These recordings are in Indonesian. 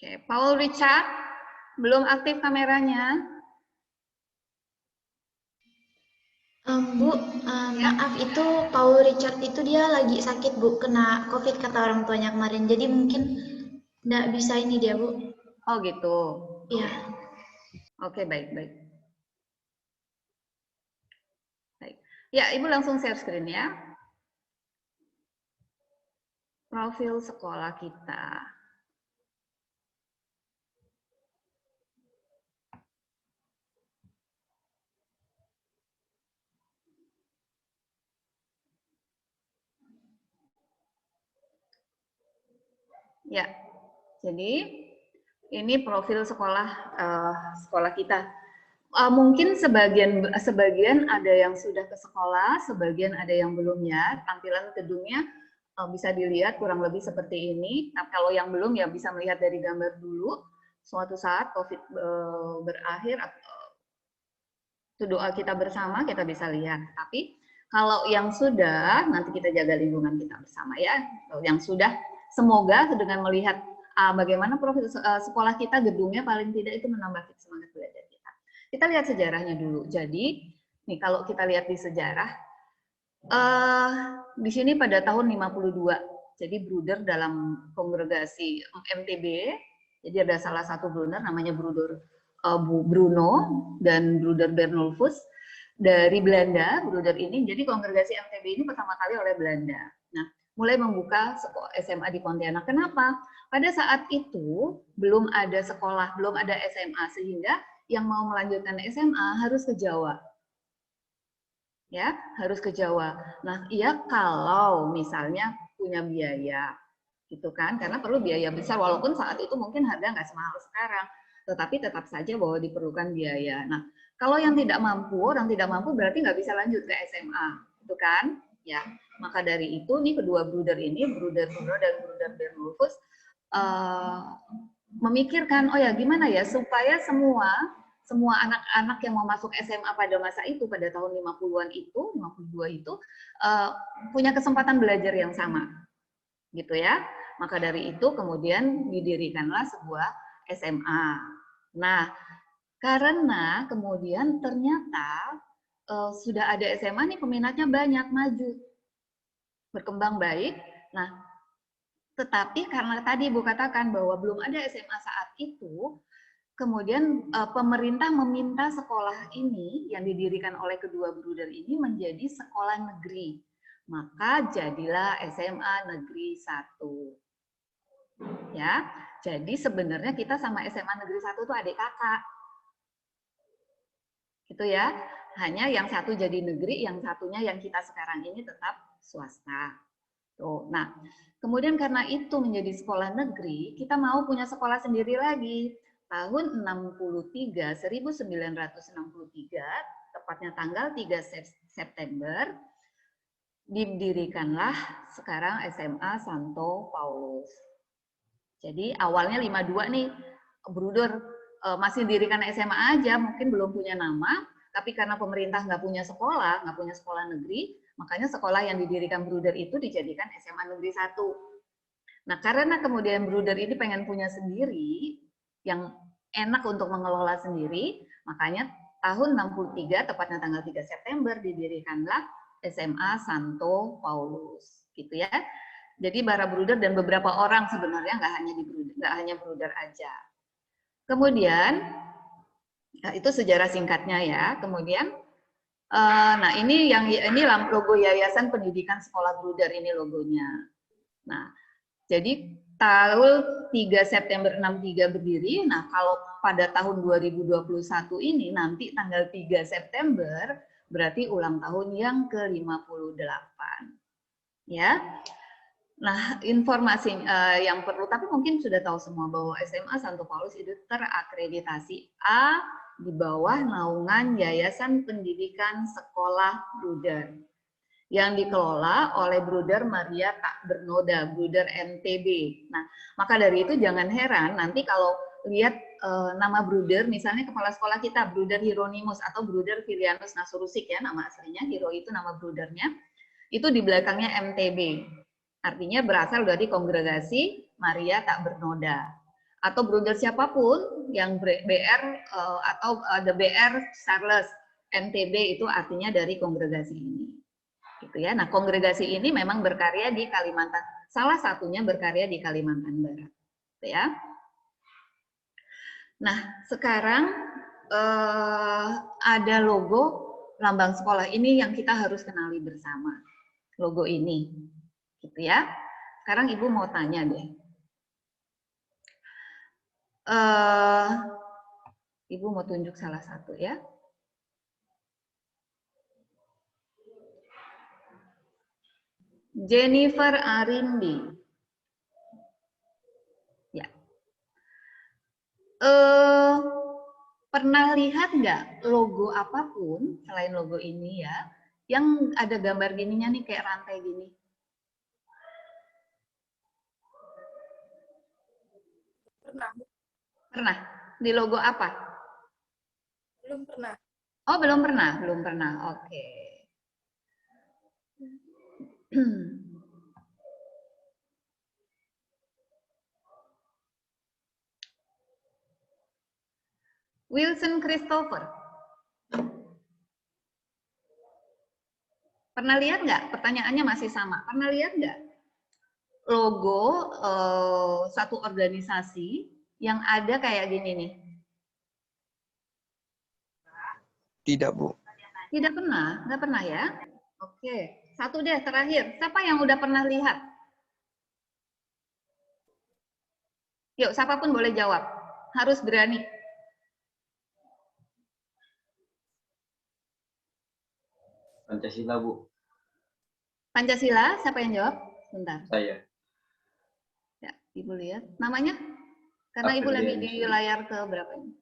Oke, Paul Richard, belum aktif kameranya. Bu, Ya. maaf itu Paul Richard itu dia lagi sakit Bu, kena COVID kata orang tuanya kemarin. Jadi mungkin nggak bisa ini dia Bu. Oh gitu. Iya. Oke, baik. Baik. Ya, Ibu langsung share screen ya. Profil sekolah kita. Ya, jadi ini profil sekolah kita. Mungkin sebagian ada yang sudah ke sekolah, sebagian ada yang belum ya. Tampilan gedungnya bisa dilihat kurang lebih seperti ini. Nah, kalau yang belum ya bisa melihat dari gambar dulu. Suatu saat COVID berakhir, itu doa kita bersama, kita bisa lihat. Tapi kalau yang sudah, nanti kita jaga lingkungan kita bersama ya. Yang sudah, semoga dengan melihat bagaimana profil sekolah kita, gedungnya paling tidak itu menambah semangat belajar kita. Kita lihat sejarahnya dulu. Jadi, nih kalau kita lihat di sejarah, di sini pada tahun 52, jadi bruder dalam kongregasi MTB, jadi ada salah satu bruder namanya bruder Bruno dan bruder Bernulfus dari Belanda. Bruder ini, jadi kongregasi MTB ini pertama kali oleh Belanda. Nah, mulai membuka SMA di Pontianak. Kenapa? Pada saat itu belum ada sekolah, belum ada SMA, sehingga yang mau melanjutkan SMA harus ke Jawa. Ya, harus ke Jawa. Nah, iya kalau misalnya punya biaya, gitu kan? Karena perlu biaya besar, walaupun saat itu mungkin harga nggak semahal sekarang, tetapi tetap saja bahwa diperlukan biaya. Nah, kalau yang tidak mampu, orang tidak mampu berarti nggak bisa lanjut ke SMA, gitu kan? Ya, maka dari itu nih kedua bruder ini, bruder Bruno dan bruder Bernulfus, memikirkan, oh ya gimana ya supaya semua anak-anak yang mau masuk SMA pada masa itu, pada tahun 50-an itu, 52 itu, punya kesempatan belajar yang sama. Gitu ya. Maka dari itu kemudian didirikanlah sebuah SMA. Nah, karena kemudian ternyata sudah ada SMA nih peminatnya banyak, maju, berkembang baik. Nah, tetapi karena tadi Ibu katakan bahwa belum ada SMA saat itu, kemudian pemerintah meminta sekolah ini yang didirikan oleh kedua bruder ini menjadi sekolah negeri. Maka jadilah SMA Negeri 1. Ya, jadi sebenarnya kita sama SMA Negeri 1 itu adik kakak. Gitu ya. Hanya yang satu jadi negeri, yang satunya yang kita sekarang ini tetap swasta. Tuh. Nah, kemudian karena itu menjadi sekolah negeri, kita mau punya sekolah sendiri lagi. Tahun 1963, tepatnya tanggal 3 September, didirikanlah sekarang SMA Santo Paulus. Jadi awalnya 52 nih, bruder masih didirikan SMA aja, mungkin belum punya nama, tapi karena pemerintah nggak punya sekolah negeri, makanya sekolah yang didirikan bruder itu dijadikan SMA Negeri 1. Nah, karena kemudian bruder ini pengen punya sendiri, yang enak untuk mengelola sendiri, makanya tahun 63, tepatnya tanggal 3 September, didirikanlah SMA Santo Paulus. Gitu ya. Jadi para bruder dan beberapa orang sebenarnya nggak hanya bruder aja. Kemudian, nah itu sejarah singkatnya ya. Kemudian, nah ini logo Yayasan Pendidikan Sekolah Bruder, ini logonya. Nah, jadi tahun 3 September 63 berdiri. Nah, kalau pada tahun 2021 ini nanti tanggal 3 September berarti ulang tahun yang ke-58. Ya. Nah, informasi yang perlu, tapi mungkin sudah tahu semua bahwa SMA Santo Paulus itu terakreditasi A di bawah naungan Yayasan Pendidikan Sekolah Bruder yang dikelola oleh Bruder Maria Tak Bernoda, Bruder MTB. Nah, maka dari itu jangan heran nanti kalau lihat nama Bruder, misalnya kepala sekolah kita Bruder Hieronymus atau Bruder Filianus Nasurusik ya, nama aslinya, Hiro itu nama brudernya, itu di belakangnya MTB. Artinya berasal dari kongregasi Maria Tak Bernoda. atau bruder siapapun yang BR atau ada BR Charles MTB itu artinya dari kongregasi ini. Gitu ya. Nah, kongregasi ini memang berkarya di Kalimantan. Salah satunya berkarya di Kalimantan Barat. Gitu ya. Nah, sekarang ada logo lambang sekolah ini yang kita harus kenali bersama. Logo ini. Gitu ya. Sekarang Ibu mau tanya deh. Ibu mau tunjuk salah satu ya. Jennifer Arimbi. Ya. Pernah lihat nggak logo apapun selain logo ini ya, yang ada gambar gininya nih kayak rantai gini? Pernah. Pernah. Di logo apa? Belum pernah. Oh, belum pernah, belum pernah. Oke. Wilson Christopher. Pernah lihat nggak? Pertanyaannya masih sama. Pernah lihat nggak logo satu organisasi yang ada kayak gini nih? Tidak, Bu. Tidak pernah, nggak pernah ya? Oke, satu deh terakhir. Siapa yang udah pernah lihat? Yuk, siapapun boleh jawab. Harus berani. Pancasila, Bu. Pancasila, siapa yang jawab? Bentar. Saya. Ya, Ibu lihat. Namanya? Karena Ibu lagi di layar ke berapa ini?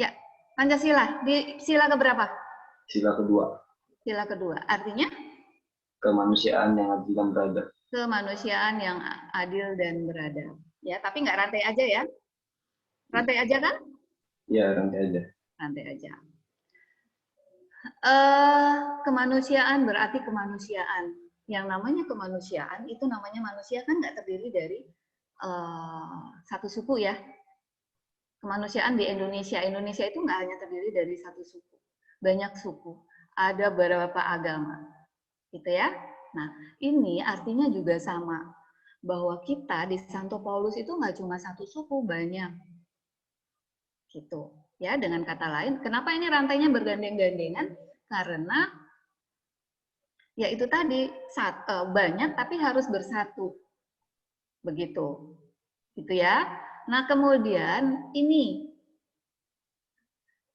Ya, Pancasila. Di sila ke berapa? Sila kedua. Sila kedua. Artinya? Kemanusiaan yang adil dan beradab. Kemanusiaan yang adil dan beradab. Ya, tapi nggak rantai aja ya? Rantai aja kan? Ya, rantai aja. Rantai aja. Kemanusiaan berarti kemanusiaan. Yang namanya kemanusiaan itu namanya manusia kan nggak terdiri dari satu suku ya. Kemanusiaan di Indonesia itu nggak hanya terdiri dari satu suku, banyak suku, ada beberapa agama, gitu ya. Nah, ini artinya juga sama bahwa kita di Santo Paulus itu nggak cuma satu suku, banyak, gitu ya. Dengan kata lain, kenapa ini rantainya bergandeng-gandengan? Karena ya itu tadi banyak tapi harus bersatu, begitu, gitu ya. Nah kemudian ini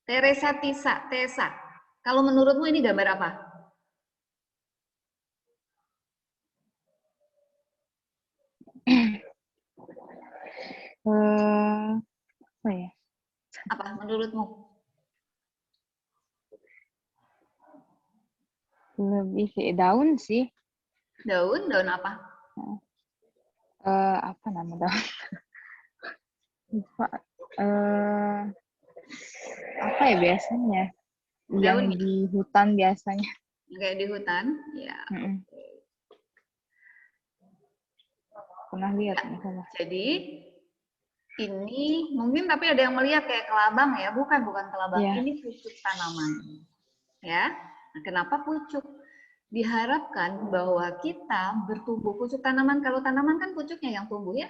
Teresa Tessa. Kalau menurutmu ini gambar apa? Apa ya? Apa menurutmu? Lebih kayak daun sih. Daun apa? Apa nama daun? Lupa. Apa ya biasanya? Daun Yang di hutan biasanya. Kayak di hutan, ya. Pernah lihat Ya. misalnya. Jadi ini mungkin tapi ada yang melihat kayak kelabang ya, bukan kelabang. Yeah. Ini pucuk tanaman, ya. Nah, kenapa pucuk? Diharapkan bahwa kita bertumbuh pucuk tanaman. Kalau tanaman kan pucuknya yang tumbuh ya,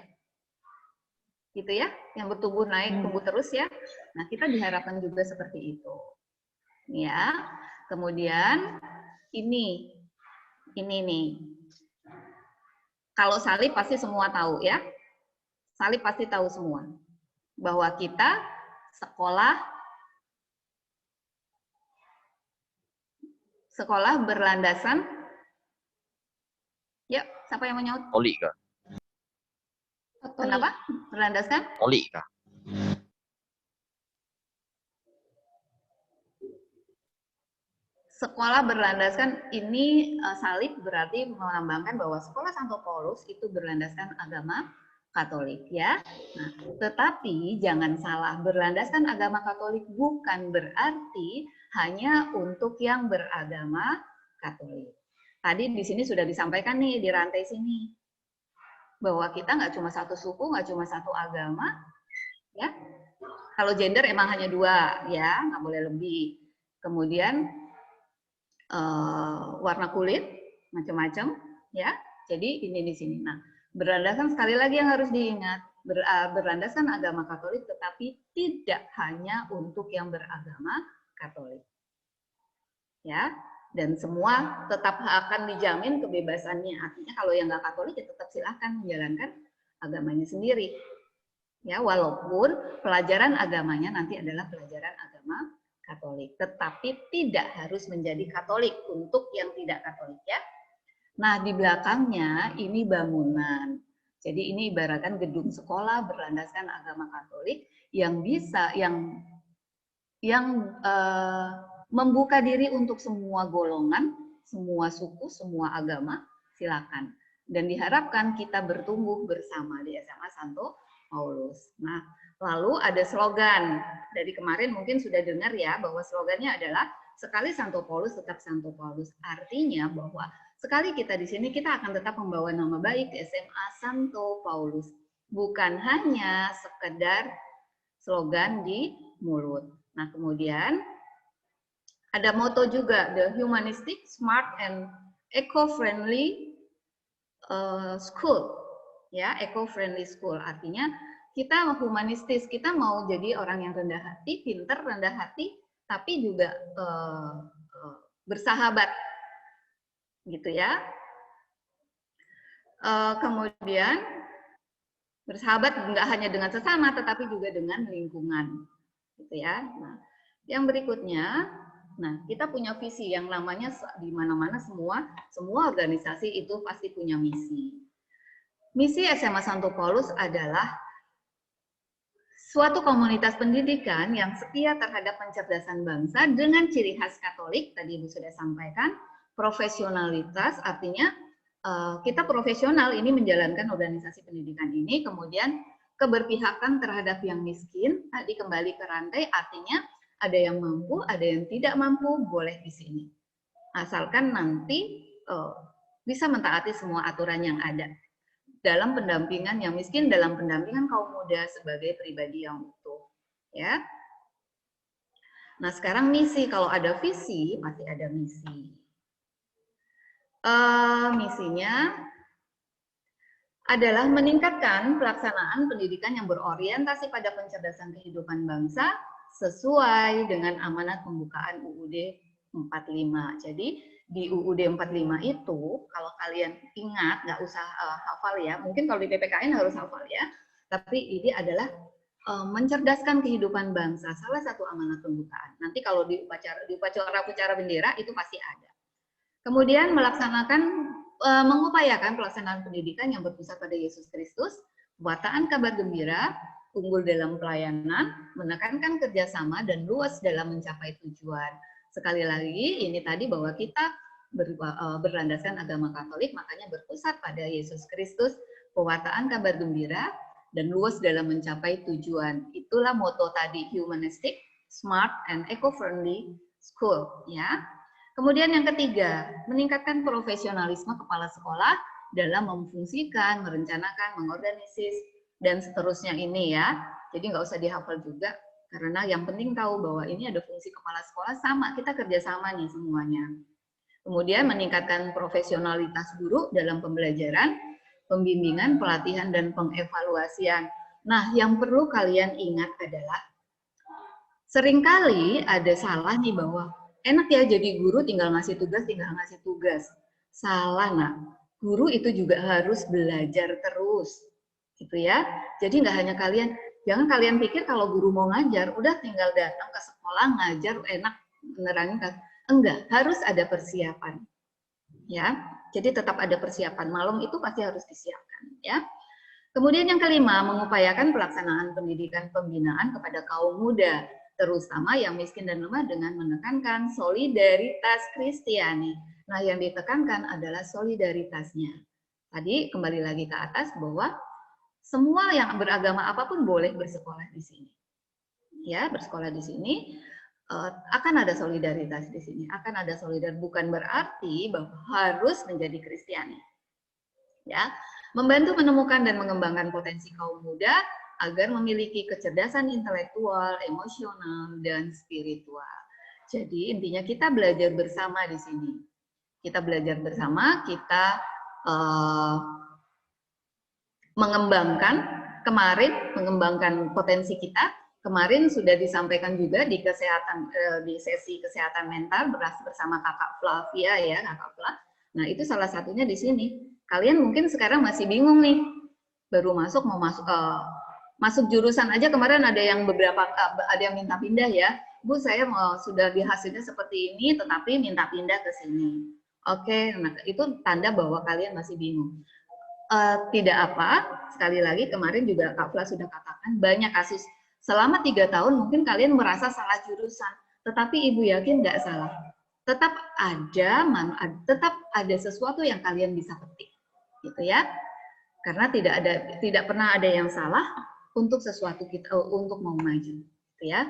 gitu ya, yang bertumbuh naik tumbuh terus ya. Nah kita diharapkan juga seperti itu, ya. Kemudian ini nih. Kalau salib pasti semua tahu ya. Salib pasti tahu semua bahwa kita sekolah berlandasan, ya siapa yang mau nyaut? Katolik kah? Kenapa? Berlandaskan? Katolik kah? Sekolah berlandaskan ini salib berarti melambangkan bahwa sekolah Santo Paulus itu berlandaskan agama Katolik ya. Nah, tetapi jangan salah, berlandaskan agama Katolik bukan berarti hanya untuk yang beragama Katolik. Tadi di sini sudah disampaikan nih di rantai sini. bahwa kita nggak cuma satu suku, nggak cuma satu agama, ya. Kalau gender emang hanya 2, ya, nggak boleh lebih. Kemudian warna kulit macam-macam, ya. Jadi ini di sini. Nah, berlandaskan sekali lagi yang harus diingat, berlandaskan agama Katolik, tetapi tidak hanya untuk yang beragama Katolik, ya. Dan semua tetap akan dijamin kebebasannya. Artinya kalau yang nggak Katolik ya tetap silahkan menjalankan agamanya sendiri. Ya, walaupun pelajaran agamanya nanti adalah pelajaran agama Katolik, tetapi tidak harus menjadi Katolik untuk yang tidak Katolik, ya. Nah, di belakangnya ini bangunan. Jadi ini ibaratkan gedung sekolah berlandaskan agama Katolik yang bisa membuka diri untuk semua golongan, semua suku, semua agama, silakan. Dan diharapkan kita bertumbuh bersama di SMA Santo Paulus. Nah, lalu ada slogan. Dari kemarin mungkin sudah dengar ya, bahwa slogannya adalah sekali Santo Paulus tetap Santo Paulus. Artinya bahwa sekali kita di sini, kita akan tetap membawa nama baik SMA Santo Paulus. Bukan hanya sekedar slogan di mulut. Nah, kemudian ada moto juga, the humanistic, smart, and eco-friendly school. Ya, eco-friendly school. Artinya kita humanistis, kita mau jadi orang yang rendah hati, pinter, rendah hati, tapi juga bersahabat. Gitu ya. Kemudian bersahabat nggak hanya dengan sesama, tetapi juga dengan lingkungan. Gitu ya. Nah, yang berikutnya, nah, kita punya visi yang namanya di mana-mana semua organisasi itu pasti punya misi. Misi SMA Santo Paulus adalah suatu komunitas pendidikan yang setia terhadap pencerdasan bangsa dengan ciri khas Katolik, tadi Ibu sudah sampaikan, profesionalitas, artinya kita profesional ini menjalankan organisasi pendidikan ini, kemudian keberpihakan terhadap yang miskin, tadi kembali ke rantai, artinya ada yang mampu, ada yang tidak mampu, boleh di sini. Asalkan nanti bisa mentaati semua aturan yang ada. Dalam pendampingan yang miskin, dalam pendampingan kaum muda sebagai pribadi yang utuh. Ya. Nah, sekarang misi, kalau ada visi, pasti ada misi. Misinya adalah meningkatkan pelaksanaan pendidikan yang berorientasi pada pencerdasan kehidupan bangsa sesuai dengan amanat pembukaan UUD 45. Jadi di UUD 45 itu, kalau kalian ingat, nggak usah hafal ya, mungkin kalau di PPKN harus hafal ya, tapi ini adalah mencerdaskan kehidupan bangsa, salah satu amanat pembukaan. Nanti kalau di upacara bendera itu pasti ada. Kemudian mengupayakan pelaksanaan pendidikan yang berpusat pada Yesus Kristus, pewartaan kabar gembira, unggul dalam pelayanan, menekankan kerjasama, dan luas dalam mencapai tujuan. Sekali lagi, ini tadi bahwa kita berlandaskan agama Katolik, makanya berpusat pada Yesus Kristus, pewartaan kabar gembira, dan luas dalam mencapai tujuan. Itulah moto tadi, humanistic, smart, and eco-friendly school. Ya. Kemudian yang ketiga, meningkatkan profesionalisme kepala sekolah dalam memfungsikan, merencanakan, mengorganisis, dan seterusnya ini ya. Jadi nggak usah dihafal juga. Karena yang penting tahu bahwa ini ada fungsi kepala sekolah sama, kita kerjasama nih semuanya. Kemudian meningkatkan profesionalitas guru dalam pembelajaran, pembimbingan, pelatihan, dan pengevaluasian. Nah, yang perlu kalian ingat adalah, seringkali ada salah nih bahwa, enak ya jadi guru tinggal ngasih tugas. Salah, nak. Guru itu juga harus belajar terus. Gitu ya. Jadi nggak hanya kalian, jangan kalian pikir kalau guru mau ngajar, udah tinggal datang ke sekolah, ngajar, enak, menerangin. Enggak, harus ada persiapan. Ya, jadi tetap ada persiapan. Malam itu pasti harus disiapkan. Ya. Kemudian yang kelima, mengupayakan pelaksanaan pendidikan pembinaan kepada kaum muda, terutama yang miskin dan lemah dengan menekankan solidaritas Kristiani. Nah, yang ditekankan adalah solidaritasnya. Tadi kembali lagi ke atas bahwa semua yang beragama apapun boleh bersekolah di sini. Ya, bersekolah di sini akan ada solidaritas di sini. Akan ada solidaritas, bukan berarti bahwa harus menjadi Kristiani. Ya. Membantu menemukan dan mengembangkan potensi kaum muda agar memiliki kecerdasan intelektual, emosional, dan spiritual. Jadi intinya kita belajar bersama di sini. Kita belajar bersama, kita mengembangkan potensi kita. Kemarin sudah disampaikan juga di di sesi kesehatan mental bersama Kakak Flavia ya, Kakak Flav. Nah, itu salah satunya di sini. Kalian mungkin sekarang masih bingung nih. Baru masuk masuk jurusan aja kemarin ada yang ada yang minta pindah ya. Bu, saya sudah di hasilnya seperti ini tetapi minta pindah ke sini. Oke, nah itu tanda bahwa kalian masih bingung. Tidak apa, sekali lagi kemarin juga Kak Fla sudah katakan banyak kasus selama 3 tahun mungkin kalian merasa salah jurusan, tetapi Ibu yakin nggak salah. Tetap ada sesuatu yang kalian bisa petik, gitu ya. Karena tidak pernah ada yang salah untuk sesuatu kita untuk mau maju, gitu ya.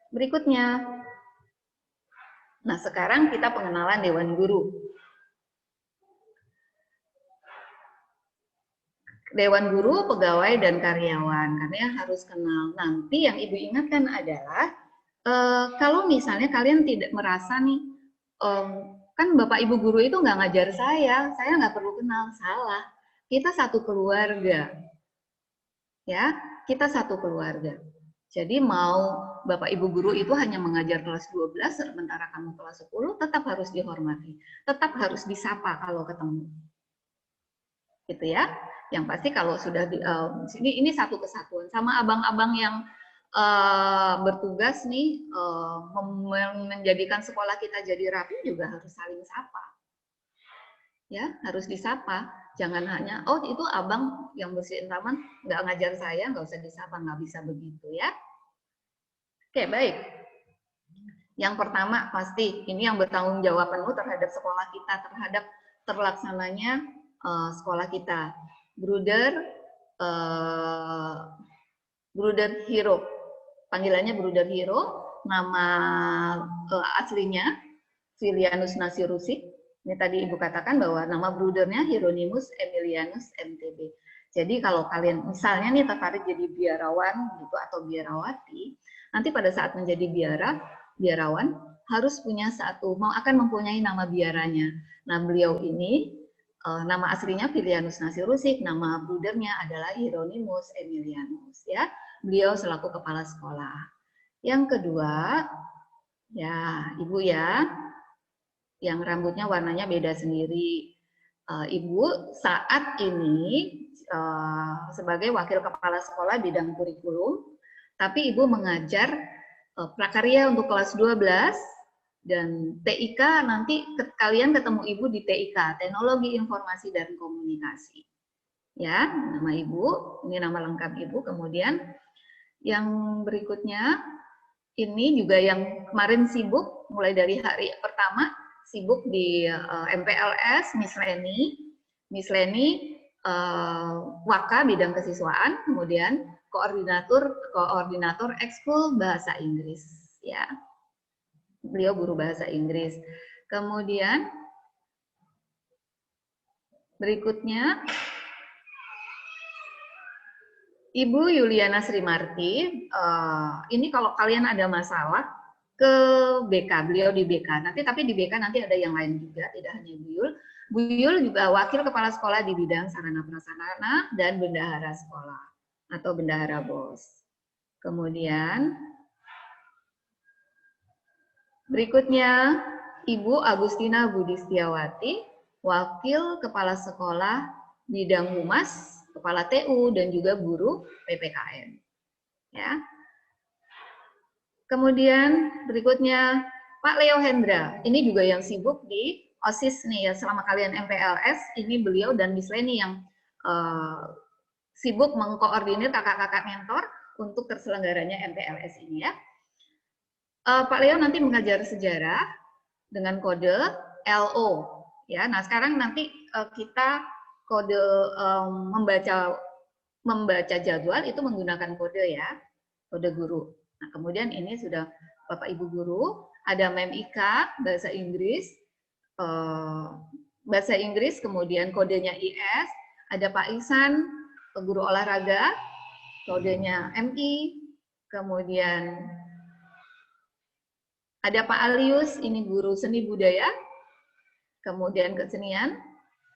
Berikutnya, nah sekarang kita pengenalan Dewan Guru. Dewan Guru, pegawai, dan karyawan, karena harus kenal. Nanti yang Ibu ingatkan adalah, kalau misalnya kalian tidak merasa nih, kan Bapak Ibu Guru itu nggak ngajar saya nggak perlu kenal, salah. Kita satu keluarga, ya, kita satu keluarga. Jadi mau Bapak Ibu Guru itu hanya mengajar kelas 12, sementara kamu kelas 10, tetap harus dihormati, tetap harus disapa kalau ketemu. Gitu ya. Yang pasti kalau sudah ini satu kesatuan sama abang-abang yang bertugas nih menjadikan sekolah kita jadi rapi juga harus saling sapa. Ya, harus disapa. Jangan hanya itu abang yang bersihin taman nggak ngajar saya, nggak usah disapa, nggak bisa begitu ya. Oke, baik. Yang pertama pasti ini yang bertanggung jawab penuh terhadap sekolah kita, terhadap terlaksananya sekolah kita. Bruder Hero, panggilannya Bruder Hero, nama aslinya Filianus Nasirusik. Ini tadi Ibu katakan bahwa nama brudernya Hieronymus Emilianus MTB. Jadi kalau kalian misalnya nih tertarik jadi biarawan gitu atau biarawati, nanti pada saat menjadi biarawan harus punya akan mempunyai nama biaranya. Nah, beliau ini nama aslinya Filianus Nasirusik, nama brudernya adalah Hieronymus Emilianus ya. Beliau selaku kepala sekolah. Yang kedua, ya Ibu ya, yang rambutnya warnanya beda sendiri. Ibu saat ini sebagai wakil kepala sekolah bidang kurikulum, tapi Ibu mengajar prakarya untuk kelas 12, dan TIK nanti kalian ketemu Ibu di TIK, Teknologi Informasi dan Komunikasi. Ya, nama Ibu, ini nama lengkap Ibu. Kemudian yang berikutnya, ini juga yang kemarin sibuk, mulai dari hari pertama, sibuk di MPLS, Miss Leni, Waka bidang kesiswaan, kemudian koordinator ekskul bahasa Inggris. Ya. Beliau guru bahasa Inggris. Kemudian berikutnya Ibu Yuliana Srimarti. Ini kalau kalian ada masalah ke BK, beliau di BK. Tapi di BK nanti ada yang lain juga, tidak hanya Bu Yul. Bu Yul juga wakil kepala sekolah di bidang sarana prasarana dan bendahara sekolah atau bendahara BOS. Kemudian berikutnya, Ibu Agustina Budi Setiawati, Wakil Kepala Sekolah Bidang Humas, Kepala TU, dan juga guru PPKN. Ya. Kemudian berikutnya, Pak Leo Hendra, ini juga yang sibuk di OSIS nih ya, selama kalian MPLS, ini beliau dan Miss Leni yang sibuk mengkoordinir kakak-kakak mentor untuk terselenggaranya MPLS ini ya. Pak Leo nanti mengajar sejarah dengan kode LO ya. Nah, sekarang nanti kita kode membaca jadwal itu menggunakan kode ya, kode guru. Nah, kemudian ini sudah Bapak Ibu guru, ada MEMIK bahasa Inggris, kemudian kodenya IS, Ada Pak Ihsan, guru olahraga, kodenya MI. Kemudian ada Pak Alius, ini guru seni budaya. Kemudian kesenian,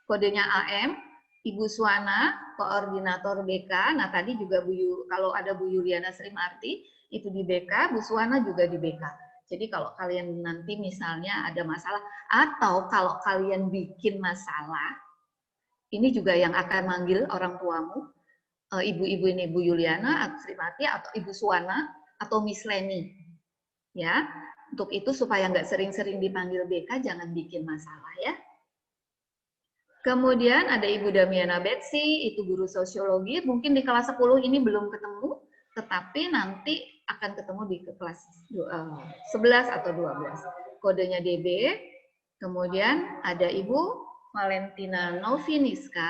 kodenya AM. Ibu Suwana, koordinator BK. Nah tadi juga kalau ada Bu Yuliana Srimarti, itu di BK, Bu Suwana juga di BK. Jadi kalau kalian nanti misalnya ada masalah, atau kalau kalian bikin masalah, ini juga yang akan manggil orang tuamu, ibu-ibu ini Bu Yuliana, Srimarti, atau Ibu Suwana, atau Miss Leni. Ya, untuk itu supaya nggak sering-sering dipanggil BK, jangan bikin masalah ya. Kemudian ada Ibu Damiana Betsy, itu guru sosiologi, mungkin di kelas 10 ini belum ketemu, tetapi nanti akan ketemu di kelas 11 atau 12. Kodenya DB. Kemudian ada Ibu Valentina Noviniska,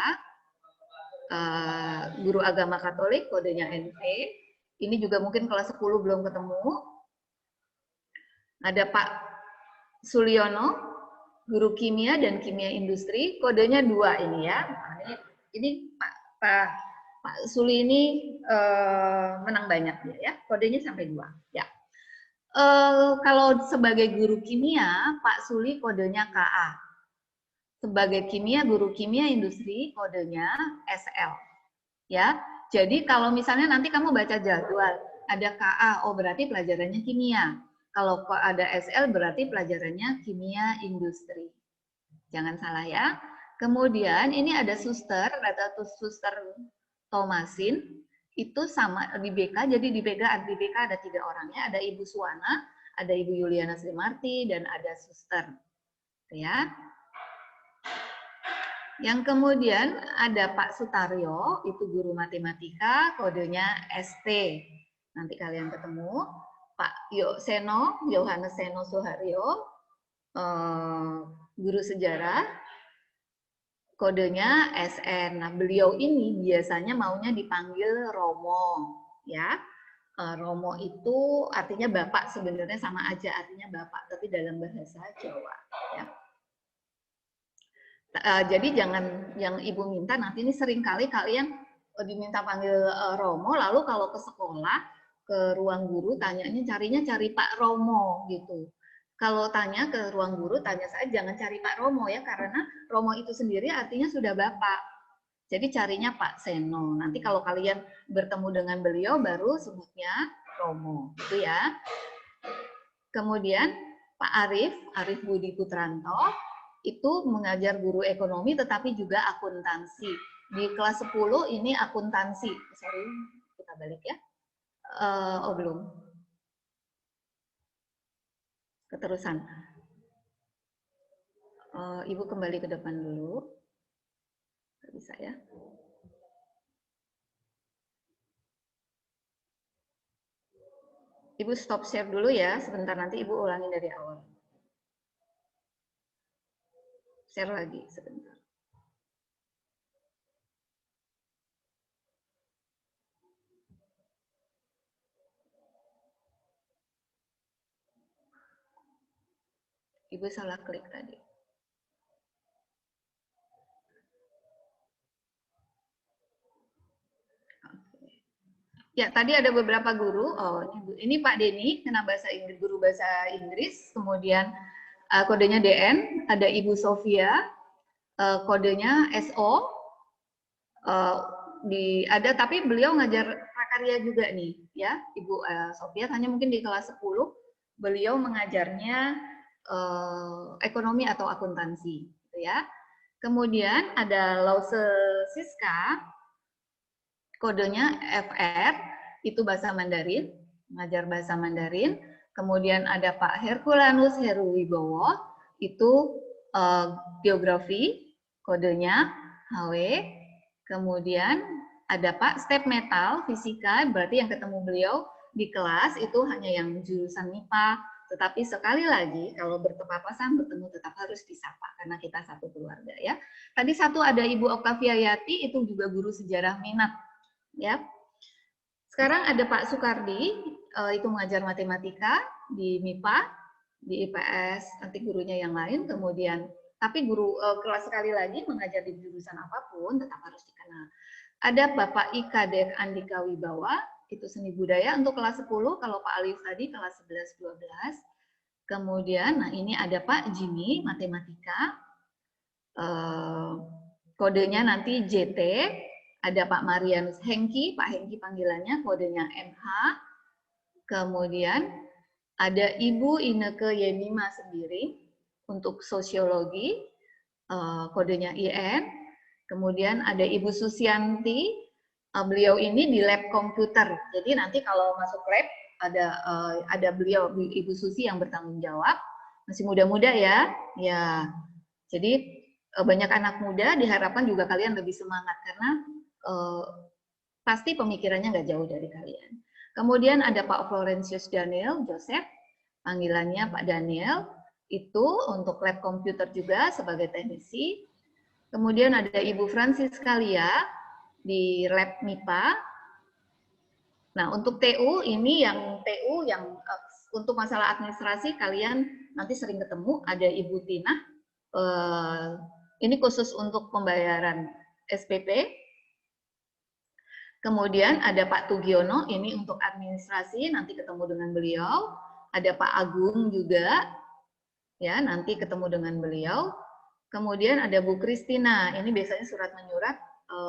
guru agama Katolik, kodenya NV. Ini juga mungkin kelas 10 belum ketemu. Ada Pak Suliono, guru kimia dan kimia industri, kodenya 2 ini ya. Ini Pak Suli ini menang banyak dia ya, kodenya sampai 2 ya. Kalau sebagai guru kimia, Pak Suli kodenya KA. Sebagai guru kimia industri, kodenya SL. Ya, jadi kalau misalnya nanti kamu baca jadwal, ada KA, oh berarti pelajarannya kimia. Kalau ada SL berarti pelajarannya kimia industri. Jangan salah ya. Kemudian ini ada suster, suster Thomasin, itu sama di BK, jadi di BK ada 3 orangnya, ada Ibu Suwana, ada Ibu Yuliana Srimarti, dan ada suster. Ya. Yang kemudian ada Pak Sutaryo, itu guru matematika, kodenya ST. Nanti kalian ketemu. Pak Yohanes Seno Suharyo, guru sejarah, kodenya SN. Nah, beliau ini biasanya maunya dipanggil Romo, ya. Romo itu artinya bapak, sebenarnya sama aja artinya bapak, tapi dalam bahasa Jawa, ya. Jadi jangan yang ibu minta nanti ini sering kali kalian diminta panggil Romo, lalu kalau ke sekolah ke ruang guru carinya cari Pak Romo gitu. Kalau tanya ke ruang guru tanya saya jangan cari Pak Romo ya, karena Romo itu sendiri artinya sudah bapak. Jadi carinya Pak Seno. Nanti kalau kalian bertemu dengan beliau baru sebutnya Romo, gitu ya. Kemudian Pak Arif Budi Putranto, itu mengajar guru ekonomi tetapi juga akuntansi. Di kelas 10 ini akuntansi. Sorry, kita balik ya. Oh belum. Keterusan. Ibu kembali ke depan dulu. Nggak bisa ya. Ibu stop share dulu ya. Sebentar nanti Ibu ulangin dari awal. Share lagi sebentar. Ibu salah klik tadi. Oke. Ya, tadi ada beberapa guru. Oh, ini Pak Denny, guru bahasa Inggris. Kemudian kodenya DN. Ada Ibu Sofia, kodenya SO. Tapi beliau ngajar prakarya juga nih, ya. Ibu Sofia hanya mungkin di kelas 10 beliau mengajarnya ekonomi atau akuntansi, gitu ya. Kemudian ada Lause Siska, kodenya FR, itu bahasa Mandarin, mengajar bahasa Mandarin. Kemudian ada Pak Herculanus Heruwibowo, itu geografi, kodenya HW. Kemudian ada Pak Step Metal, fisika, berarti yang ketemu beliau di kelas itu hanya yang jurusan MIPA. Tetapi sekali lagi, kalau bertepatan bertemu tetap harus disapa, karena kita satu keluarga ya. Tadi satu ada Ibu Oktavia Yati, itu juga guru sejarah minat. Ya. Sekarang ada Pak Sukardi, itu mengajar matematika di MIPA, di IPS, nanti gurunya yang lain. Kemudian tapi guru kelas sekali lagi mengajar di jurusan apapun tetap harus dikenal. Ada Bapak Ika Dek Andika Wibawa, itu seni budaya untuk kelas 10, kalau Pak Alif tadi kelas 11-12. Kemudian, nah ini ada Pak Jimmy, matematika, kodenya nanti JT, ada Pak Marianus Hengki, Pak Hengki panggilannya, kodenya MH, kemudian ada Ibu Ineke Yemima sendiri, untuk sosiologi, kodenya IN, kemudian ada Ibu Susianti, beliau ini di lab komputer, jadi nanti kalau masuk lab, ada beliau, Ibu Susi yang bertanggung jawab, masih muda-muda ya, jadi banyak anak muda, diharapkan juga kalian lebih semangat, karena pasti pemikirannya nggak jauh dari kalian. Kemudian ada Pak Florentius Daniel Joseph, panggilannya Pak Daniel, itu untuk lab komputer juga sebagai teknisi. Kemudian ada Ibu Francisca Lia di lab MIPA. Nah, untuk TU ini yang untuk masalah administrasi kalian nanti sering ketemu, ada Ibu Tina. Ini khusus untuk pembayaran SPP. Kemudian ada Pak Tugiono, ini untuk administrasi, nanti ketemu dengan beliau. Ada Pak Agung juga, ya nanti ketemu dengan beliau. Kemudian ada Bu Kristina, ini biasanya surat menyurat,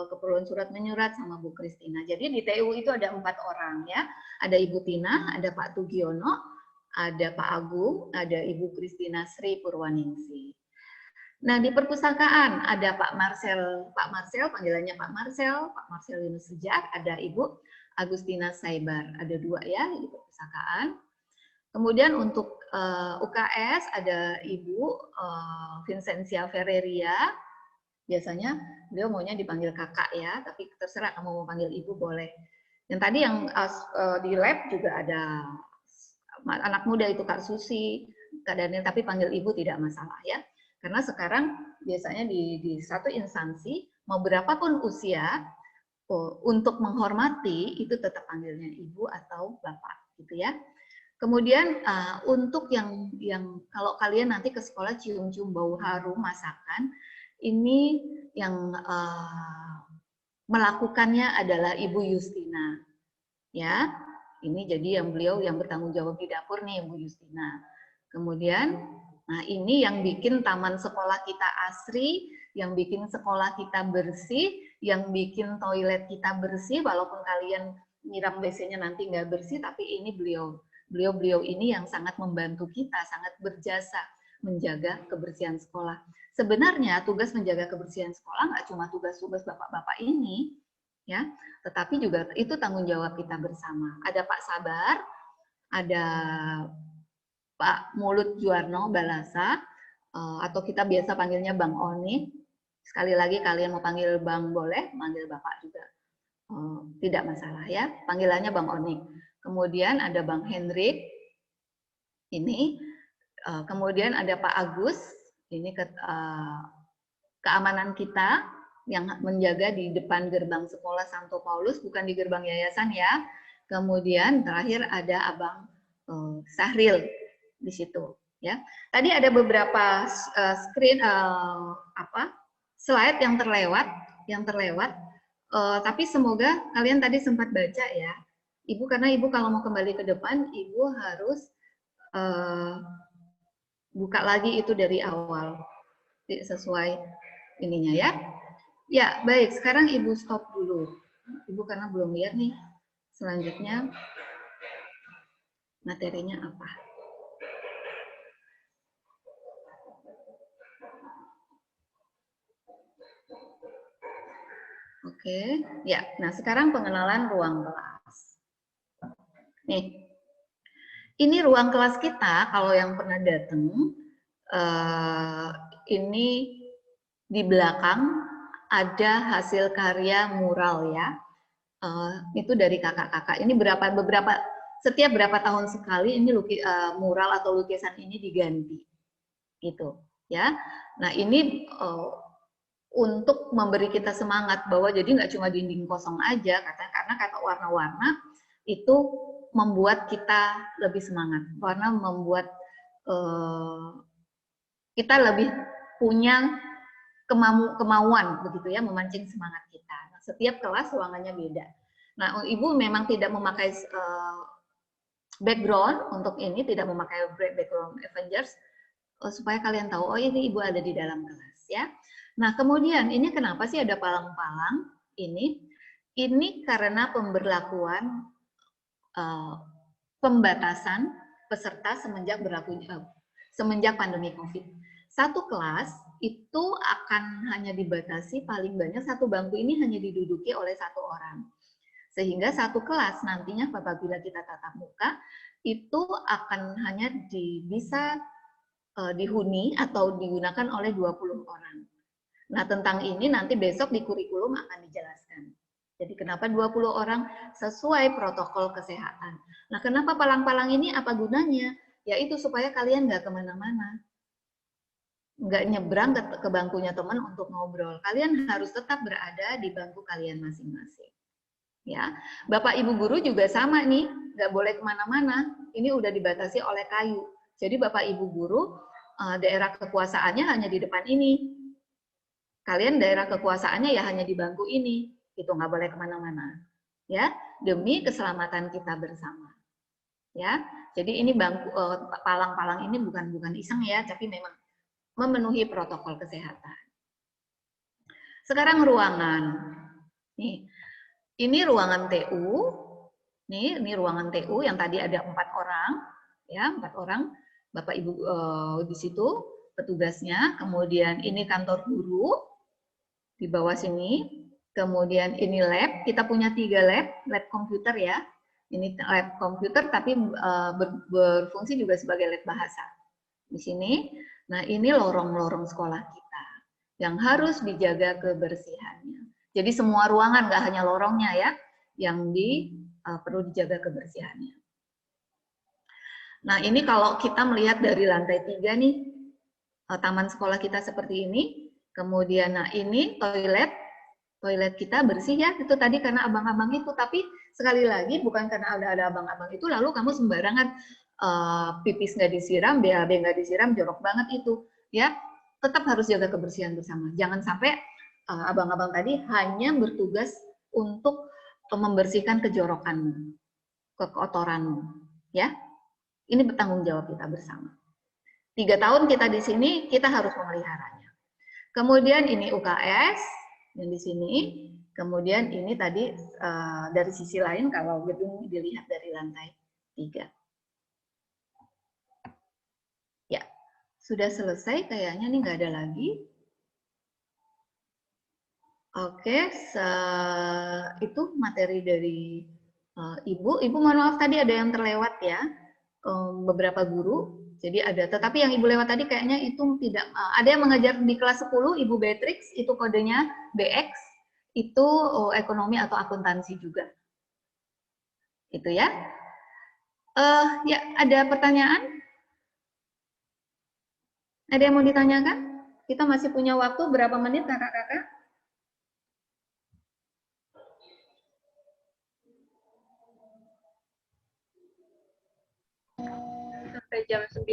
keperluan surat menyurat sama Bu Kristina. Jadi di TU itu ada 4 orang ya, ada Ibu Tina, ada Pak Tugiono, ada Pak Agung, ada Ibu Kristina Sri Purwaningsi. Nah di perpustakaan ada Pak Marcel panggilannya Pak Marcel Yunus Sejak, ada Ibu Agustina Saibar, ada 2 ya di perpustakaan. Kemudian untuk UKS ada Ibu Vincentia Ferreria, biasanya beliau maunya dipanggil kakak ya, tapi terserah kamu mau panggil ibu boleh. Yang tadi yang di lab juga ada anak muda itu Kak Susi, Kak Daniel, tapi panggil ibu tidak masalah ya. Karena sekarang biasanya di satu instansi, mau berapapun usia, untuk menghormati itu tetap panggilnya ibu atau bapak gitu ya. Kemudian untuk yang kalau kalian nanti ke sekolah cium-cium bau harum masakan, ini yang melakukannya adalah Ibu Justina, ya. Ini jadi beliau yang bertanggung jawab di dapur nih, Ibu Justina. Kemudian, nah ini yang bikin taman sekolah kita asri, yang bikin sekolah kita bersih, yang bikin toilet kita bersih, walaupun kalian nyiram WC-nya nanti nggak bersih, tapi ini beliau ini yang sangat membantu kita, sangat berjasa menjaga kebersihan sekolah. Sebenarnya tugas menjaga kebersihan sekolah nggak cuma tugas-tugas bapak-bapak ini, ya, tetapi juga itu tanggung jawab kita bersama. Ada Pak Sabar, ada Pak Mulut Juarno Balasa, atau kita biasa panggilnya Bang Oni. Sekali lagi kalian mau panggil Bang boleh, panggil Bapak juga. Tidak masalah ya, panggilannya Bang Oni. Kemudian ada Bang Hendrik, ini. Kemudian ada Pak Agus, ini keamanan kita yang menjaga di depan gerbang sekolah Santo Paulus, bukan di gerbang yayasan ya. Kemudian terakhir ada Abang Sahril di situ ya. Tadi ada beberapa slide yang terlewat, tapi semoga kalian tadi sempat baca ya. Ibu, karena Ibu kalau mau kembali ke depan, Ibu harus buka lagi itu dari awal sesuai ininya ya. Ya, baik. Sekarang Ibu stop dulu. Ibu karena belum lihat nih. Selanjutnya materinya apa? Oke, ya. Nah, sekarang pengenalan ruang kelas. Nih, ini ruang kelas kita, kalau yang pernah datang, ini di belakang ada hasil karya mural ya. Itu dari kakak-kakak. Ini setiap berapa tahun sekali ini mural atau lukisan ini diganti, gitu ya. Nah ini untuk memberi kita semangat bahwa jadi nggak cuma dinding kosong aja, karena kata warna-warna itu membuat kita lebih semangat. Warna membuat kita lebih punya kemauan begitu ya, memancing semangat kita. Nah, setiap kelas ruangannya beda. Nah, Ibu memang tidak memakai background untuk ini, tidak memakai background Avengers, supaya kalian tahu, oh ini Ibu ada di dalam kelas ya. Nah, kemudian ini kenapa sih ada palang-palang ini? Ini karena pemberlakuan pembatasan peserta semenjak pandemi COVID. Satu kelas itu akan hanya dibatasi paling banyak satu bangku ini hanya diduduki oleh satu orang. Sehingga satu kelas nantinya apabila kita tatap muka itu akan hanya bisa dihuni atau digunakan oleh 20 orang. Nah, tentang ini nanti besok di kurikulum akan dijelaskan. Jadi kenapa 20 orang sesuai protokol kesehatan. Nah, kenapa palang-palang ini apa gunanya? Yaitu supaya kalian nggak kemana-mana. Nggak nyebrang ke bangkunya teman untuk ngobrol. Kalian harus tetap berada di bangku kalian masing-masing. Ya, Bapak Ibu guru juga sama nih, nggak boleh kemana-mana. Ini udah dibatasi oleh kayu. Jadi Bapak Ibu guru, daerah kekuasaannya hanya di depan ini. Kalian daerah kekuasaannya ya hanya di bangku ini. Itu nggak boleh kemana-mana, ya, demi keselamatan kita bersama, ya. Jadi ini bangku palang-palang ini bukan iseng ya, tapi memang memenuhi protokol kesehatan. Sekarang ruangan, nih, ini ruangan TU, ini ruangan TU yang tadi ada 4 orang, ya 4 orang, Bapak Ibu di situ petugasnya. Kemudian ini kantor guru di bawah sini. Kemudian ini lab, kita punya 3 lab komputer ya. Ini lab komputer tapi berfungsi juga sebagai lab bahasa. Di sini, nah ini lorong-lorong sekolah kita yang harus dijaga kebersihannya. Jadi semua ruangan, nggak hanya lorongnya ya, yang perlu dijaga kebersihannya. Nah ini kalau kita melihat dari lantai 3 nih, taman sekolah kita seperti ini. Kemudian nah ini toilet kita bersih ya, itu tadi karena abang-abang itu. Tapi sekali lagi bukan karena ada abang-abang itu lalu kamu sembarangan pipis nggak disiram, BAB nggak disiram, jorok banget itu ya. Tetap harus jaga kebersihan bersama. Jangan sampai abang-abang tadi hanya bertugas untuk membersihkan kejorokanmu, kekotoranmu ya. Ini bertanggung jawab kita bersama. 3 tahun kita di sini, kita harus memeliharanya. Kemudian ini UKS yang di sini, kemudian ini tadi dari sisi lain kalau gedung dilihat dari lantai 3. Ya, sudah selesai kayaknya, nih nggak ada lagi. Oke, itu materi dari Ibu. Ibu mohon maaf tadi ada yang terlewat ya, beberapa guru. Jadi ada, tetapi yang Ibu lewat tadi kayaknya itu tidak, ada yang mengajar di kelas 10, Ibu Beatrix, itu kodenya BX, itu ekonomi atau akuntansi juga. Itu ya. Ya, ada pertanyaan? Ada yang mau ditanyakan? Kita masih punya waktu berapa menit kakak-kakak? Sampai jam 9.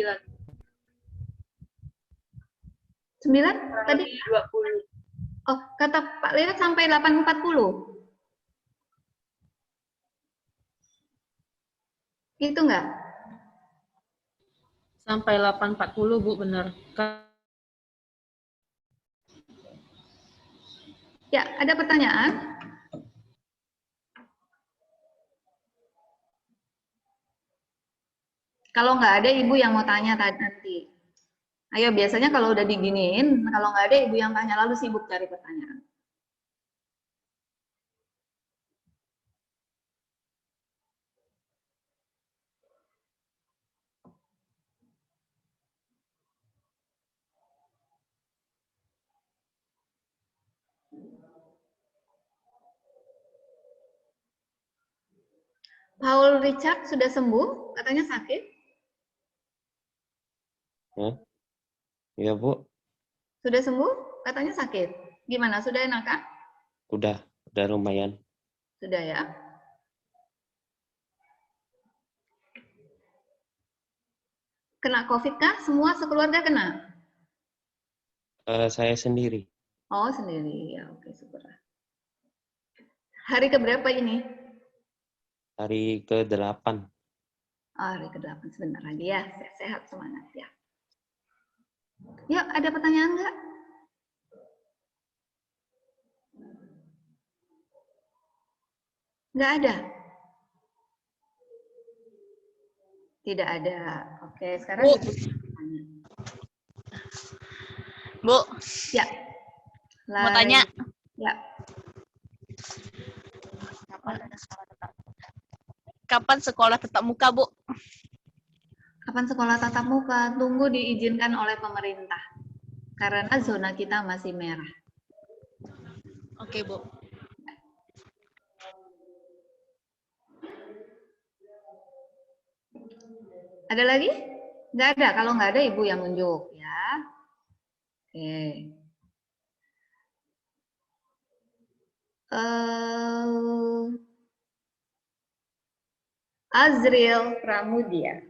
9? Tadi 20. Oh, kata Pak Lihat sampai 8.40. Itu enggak? Sampai 8.40 Bu, benar. Ya, ada pertanyaan? Kalau nggak ada Ibu yang mau tanya nanti. Ayo, biasanya kalau udah diginiin, kalau nggak ada Ibu yang tanya, lalu sibuk cari pertanyaan. Paul Richard sudah sembuh? Katanya sakit? Iya, Bu. Sudah sembuh? Katanya sakit. Gimana? Sudah enakan? Udah lumayan. Sudah ya. Kena COVID kah? Semua sekeluarga kena? Saya sendiri. Oh, sendiri. Ya, oke, syukur. Hari keberapa ini? Hari ke-8. Oh, hari ke-8, sebentar lagi ya. Sehat, semangat ya. Yuk, ada pertanyaan nggak? Nggak ada? Tidak ada. Oke, sekarang Bu. Ibu tanya. Bu, Ya. mau tanya. Ya. Kapan sekolah tatap muka, Bu? Kapan sekolah tatap muka? Tunggu diizinkan oleh pemerintah. Karena zona kita masih merah. Oke, Bu. Ada lagi? Nggak ada. Kalau nggak ada, Ibu yang nunjuk ya. Oke. Azril Pramudia.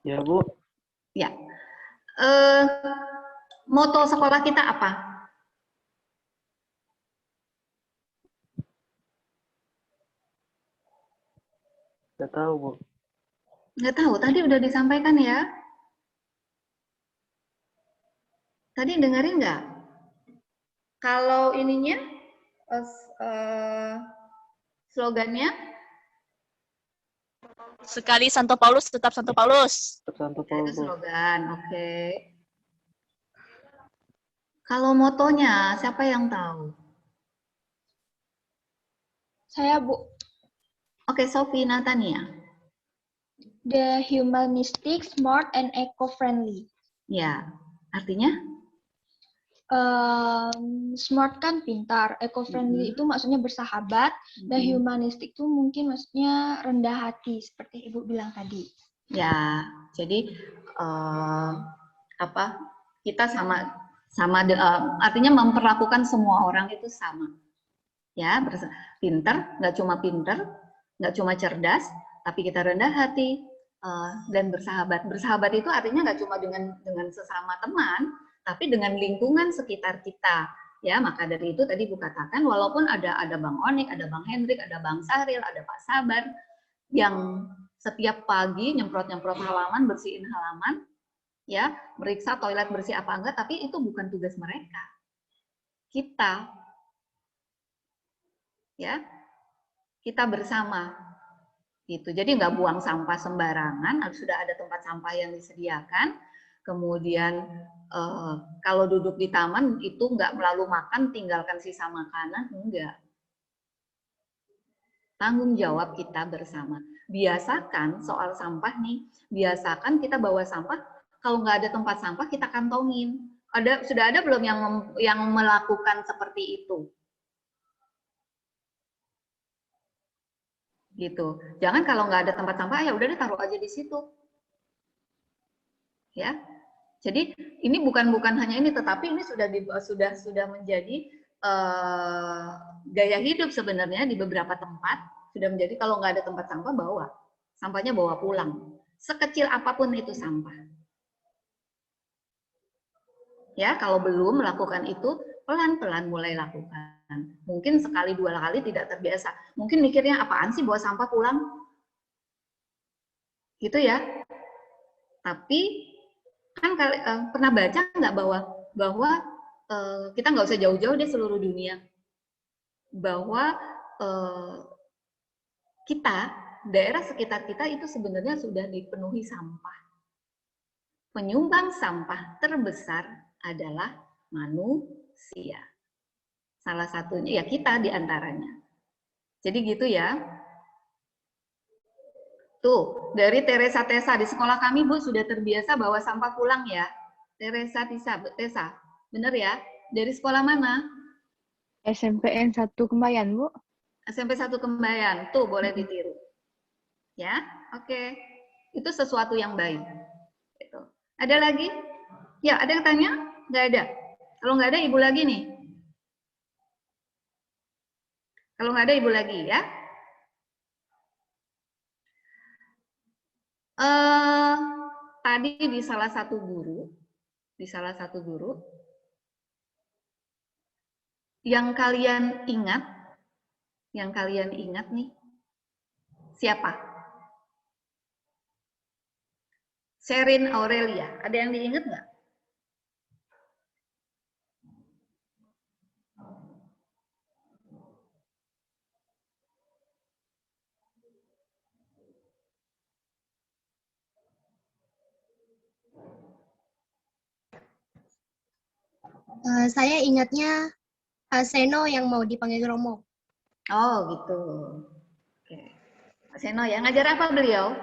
Ya, Bu. Ya. Moto sekolah kita apa? Nggak tahu, Bu. Nggak tahu. Tadi udah disampaikan ya. Tadi dengerin nggak? Kalau ininya, slogannya? Sekali Santo Paulus, tetap Santo Paulus. Tersantu Itu Bu. slogan, oke. Kalau motonya, siapa yang tahu? Saya, Bu. Oke, Sophie Natania. The humanistic, smart, and eco-friendly. Ya, artinya? Smart kan pintar, eco-friendly itu maksudnya bersahabat, dan humanistik itu mungkin maksudnya rendah hati, seperti Ibu bilang tadi. Ya, jadi kita artinya memperlakukan semua orang itu sama. Ya, pintar, nggak cuma cerdas, tapi kita rendah hati dan bersahabat. Bersahabat itu artinya nggak cuma dengan sesama teman, tapi dengan lingkungan sekitar kita. Ya, maka dari itu tadi Bu katakan, walaupun ada Bang Onik, ada Bang Hendrik, ada Bang Sahril, ada Pak Sabar, yang setiap pagi nyemprot-nyemprot halaman, bersihin halaman, ya, meriksa toilet bersih apa enggak, tapi itu bukan tugas mereka. Kita, ya, kita bersama, gitu. Jadi nggak buang sampah sembarangan, harus sudah ada tempat sampah yang disediakan. Kemudian kalau duduk di taman itu nggak lalu makan, tinggalkan sisa makanan, enggak. Tanggung jawab kita bersama. Biasakan soal sampah nih, biasakan kita bawa sampah, kalau nggak ada tempat sampah kita kantongin. Sudah ada belum yang melakukan seperti itu? Gitu. Jangan kalau nggak ada tempat sampah, ya udah deh taruh aja di situ. Ya. Jadi ini bukan hanya ini, tetapi ini sudah menjadi gaya hidup sebenarnya di beberapa tempat. Sudah menjadi kalau nggak ada tempat sampah, sampahnya bawa pulang. Sekecil apapun itu sampah. Ya, kalau belum melakukan itu, pelan-pelan mulai lakukan. Mungkin sekali dua kali tidak terbiasa. Mungkin mikirnya apaan sih bawa sampah pulang? Gitu ya. Tapi kan pernah baca nggak bahwa kita nggak usah jauh-jauh deh seluruh dunia, bahwa daerah sekitar kita itu sebenarnya sudah dipenuhi sampah. Penyumbang sampah terbesar adalah manusia. Salah satunya ya kita diantaranya. Jadi gitu ya. Tuh, dari Teresa Tessa, di sekolah kami Bu sudah terbiasa bawa sampah pulang ya. Tessa, benar ya? Dari sekolah mana? SMPN 1 Kembayan, Bu. SMP 1 Kembayan, tuh boleh ditiru. Ya, oke. Itu sesuatu yang baik. Gitu. Ada lagi? Ya, ada yang tanya? Nggak ada. Kalau nggak ada, Ibu lagi nih. Kalau nggak ada, Ibu lagi ya. tadi di salah satu guru, yang kalian ingat nih, siapa? Sherin Aurelia, ada yang diingat nggak? Saya ingatnya Seno yang mau dipanggil Romo. Oh gitu. Oke. Pak Seno ya, ngajar apa beliau?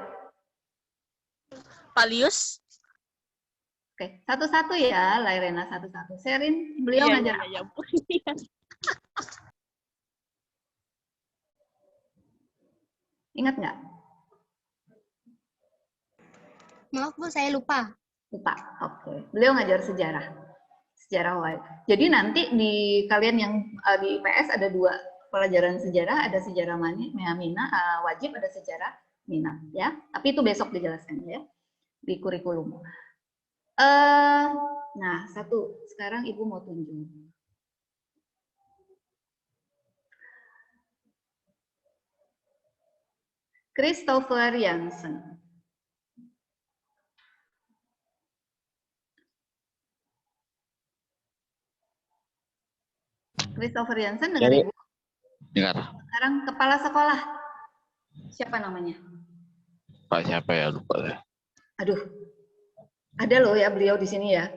Pak Lius. Oke, satu-satu ya, Lairena satu-satu. Sherin, beliau ngajar apa? Iya, Bu. Iya. Ingat nggak? Maaf Bu, saya lupa. Lupa. Oke. Beliau ngajar sejarah. Sejarah Hawaii. Jadi nanti di kalian yang di IPS ada 2 pelajaran sejarah, ada sejarah Mina, wajib ada sejarah Mina ya. Tapi itu besok dijelaskan ya di kurikulum. Nah, satu. Sekarang Ibu mau tunjuk. Christopher Jansen. Christopher Jansen dengar Ya, Bu. Ibu? Dengar. Sekarang kepala sekolah. Siapa namanya? Pak siapa ya, lupa saya. Aduh. Ada loh ya beliau di sini ya.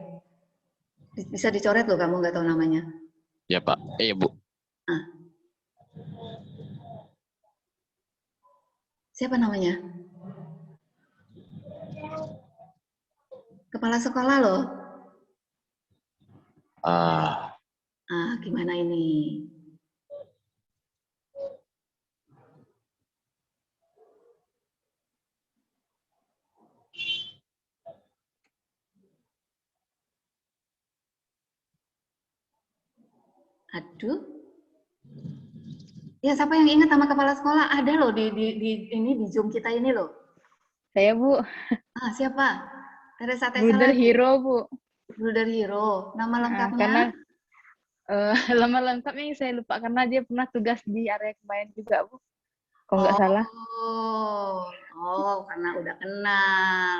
Bisa dicoret loh kamu nggak tahu namanya. Ya Pak, Bu. Ah. Siapa namanya? Kepala sekolah loh. Gimana ini? Aduh. Ya, siapa yang ingat sama kepala sekolah? Ada loh di Zoom kita ini loh. Saya, Bu. Siapa? Teresa Tessa Bruder lagi. Hero, Bu. Bruder Hero. Nama lengkapnya? Karena nama lengkapnya saya lupa karena dia pernah tugas di area kemarin juga, Bu. Kalau nggak salah. Karena udah kenal.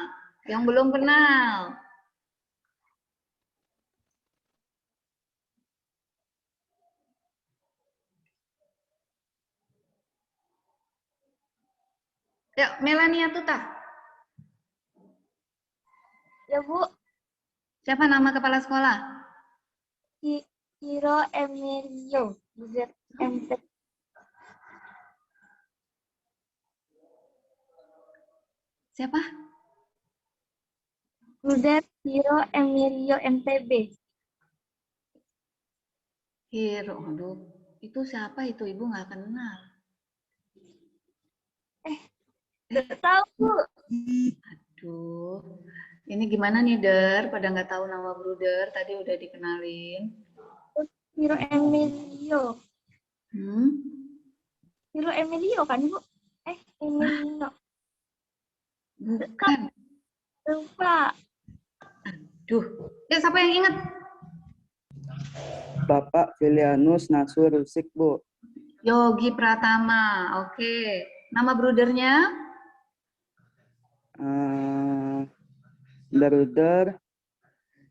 Yang belum kenal. Ya, Melania Tuta. Ya, Bu. Siapa nama kepala sekolah? Hiro Emilio. ZMT. Siapa? Bruder Hiro Emilio MTB. Hiro, aduh. Itu siapa itu? Ibu nggak kenal. Nggak tahu, Bu. Aduh. Ini gimana nih, Der? Pada nggak tahu nama Bruder, tadi udah dikenalin. Hiro Emilio. Hiro Emilio kan, Bu? Emilio. Bukan. Lupa. Aduh. Ya, siapa yang ingat? Bapak Filianus Nasur Rusik, Bu. Yogi Pratama. Oke. Nama brudernya? Bruder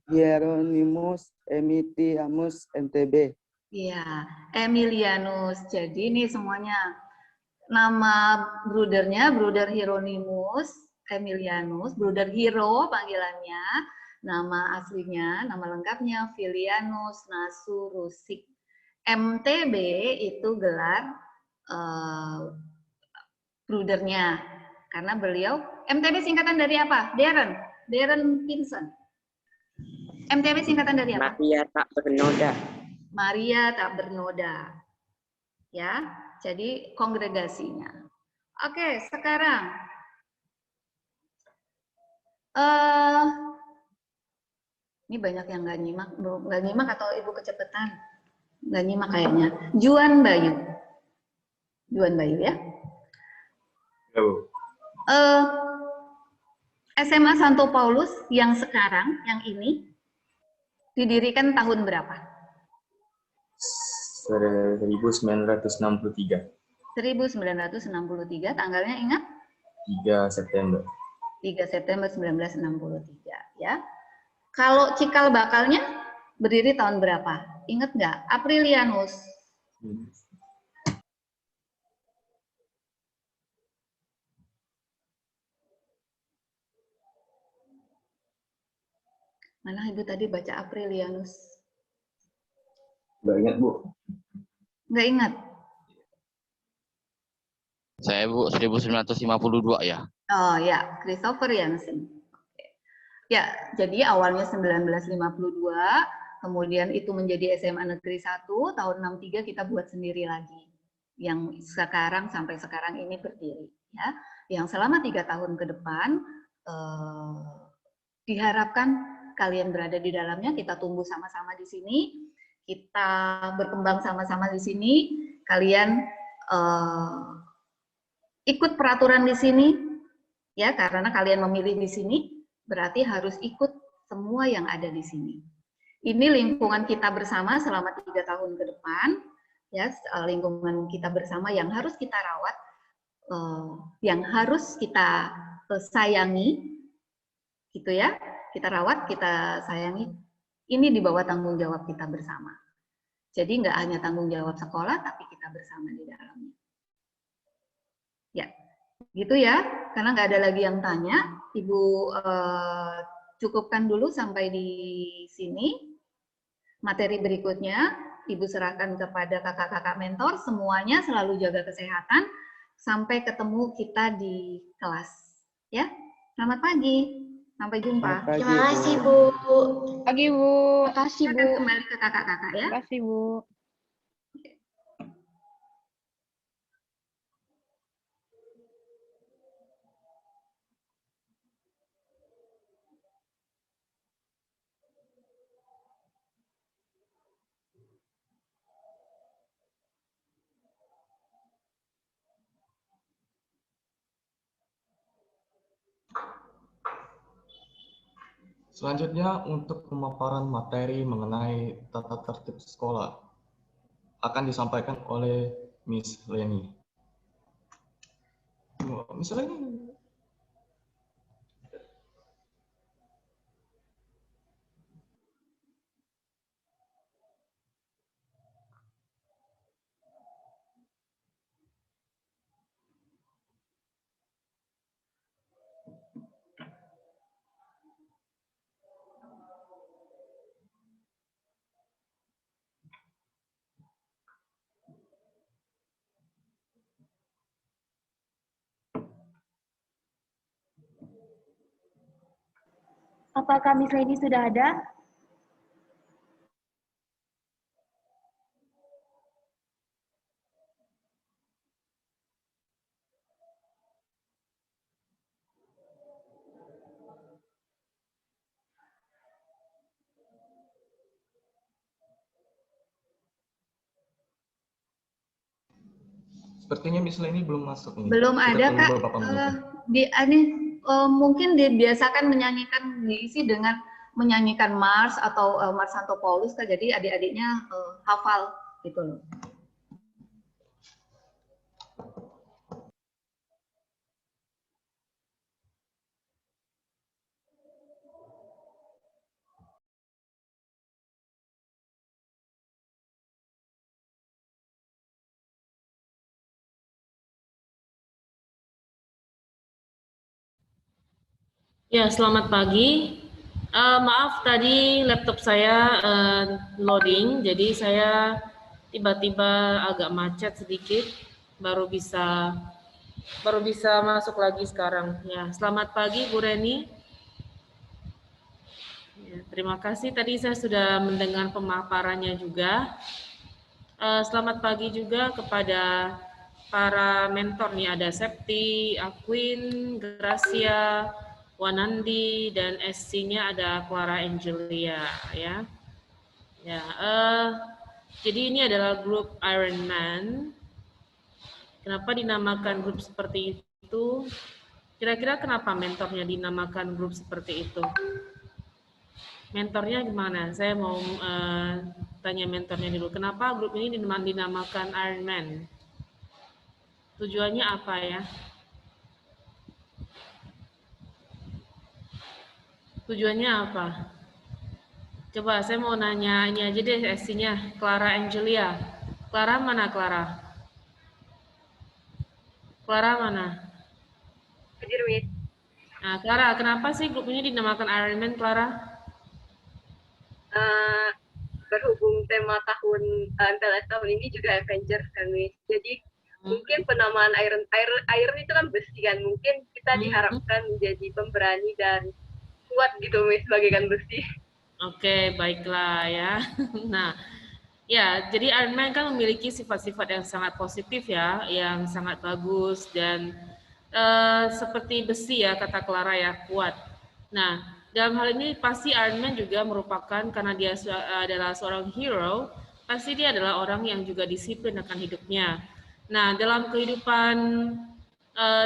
Hieronymus Emitiamus MTB. Iya, Emilianus. Jadi ini semuanya nama brudernya, Bruder Hieronymus Emilianus, Bruder Hiro panggilannya, nama aslinya, nama lengkapnya Filianus Nasurusik. MTB itu gelar brudernya, karena beliau, MTB singkatan dari apa? Darren Pinson. MTB singkatan dari apa? Maria tak bernoda. Maria tak bernoda. Ya, jadi kongregasinya. Oke, sekarang ini banyak yang nggak nyimak atau ibu kecepatan? Nggak nyimak kayaknya. Juan Bayu ya. SMA Santo Paulus yang sekarang, yang ini, didirikan tahun berapa? 1963. 1963, tanggalnya ingat? 3 September. 3 September 1963, ya. Kalau cikal bakalnya berdiri tahun berapa? Ingat nggak? Aprilianus. Mana Ibu tadi baca Aprilianus? Nggak ingat, Bu. Nggak ingat? Saya Bu 1952 ya. Oh ya, Christopher Jansen. Oke. Ya, jadi awalnya 1952, kemudian itu menjadi SMA Negeri 1, tahun 63 kita buat sendiri lagi. Yang sekarang sampai sekarang ini berdiri. Ya, yang selama 3 tahun ke depan, diharapkan kalian berada di dalamnya, kita tumbuh sama-sama di sini, kita berkembang sama-sama di sini, kalian ikut peraturan di sini, ya, karena kalian memilih di sini, berarti harus ikut semua yang ada di sini. Ini lingkungan kita bersama selama 3 tahun ke depan, ya, lingkungan kita bersama yang harus kita rawat, yang harus kita sayangi, gitu ya, kita rawat, kita sayangi. Ini di bawah tanggung jawab kita bersama. Jadi nggak hanya tanggung jawab sekolah, tapi kita bersama di dalamnya. Ya, gitu ya, karena nggak ada lagi yang tanya, Ibu cukupkan dulu sampai di sini. Materi berikutnya, Ibu serahkan kepada kakak-kakak mentor, semuanya selalu jaga kesehatan, sampai ketemu kita di kelas. Ya, selamat pagi, sampai jumpa. Terima kasih, Bu. Pagi, Bu. Terima kasih, Bu. Silakan kembali ke kakak-kakak ya. Terima kasih, Bu. Selanjutnya, untuk pemaparan materi mengenai tata tertib sekolah akan disampaikan oleh Miss Leni. Miss Leni. Apakah Miss Lady sudah ada? Sepertinya Miss Leni belum masuk nih. Belum ada, Kak. Mungkin dibiasakan menyanyikan, diisi dengan menyanyikan Mars atau Mars Santo Paulus, Kak. Jadi adik-adiknya hafal gitu loh. Ya, selamat pagi. Maaf tadi laptop saya loading, jadi saya tiba-tiba agak macet sedikit, baru bisa masuk lagi sekarang. Ya, selamat pagi Bu Reni. Ya, terima kasih tadi saya sudah mendengar pemaparannya juga. Selamat pagi juga kepada para mentor nih, ada Septi, Aquin, Gracia, Wanandi, dan SC-nya ada Clara Angelia ya. Ya, jadi ini adalah grup Iron Man. Kenapa dinamakan grup seperti itu? Kira-kira kenapa mentornya dinamakan grup seperti itu? Mentornya gimana? Saya mau tanya mentornya dulu. Kenapa grup ini dinamakan Iron Man? Tujuannya apa ya? Tujuannya apa? Coba saya mau nanya ini aja deh SC-nya. Clara Angelia. Clara mana Clara? Clara mana? Hadir, Miss. Nah, Clara, kenapa sih grup ini dinamakan Iron Man, Clara? Berhubung tema tahun MPLS tahun ini juga Avengers kan, Miss. Jadi mungkin penamaan Iron itu kan besi kan. Mungkin kita diharapkan menjadi pemberani dan kuat gitu, Miss, bagaikan besi. Oke, baiklah ya. Nah, ya, jadi Iron Man kan memiliki sifat-sifat yang sangat positif ya, yang sangat bagus dan seperti besi ya, kata Clara ya, kuat. Nah, dalam hal ini pasti Iron Man juga merupakan, karena dia adalah seorang hero, pasti dia adalah orang yang juga disiplin akan hidupnya. Nah, dalam kehidupan,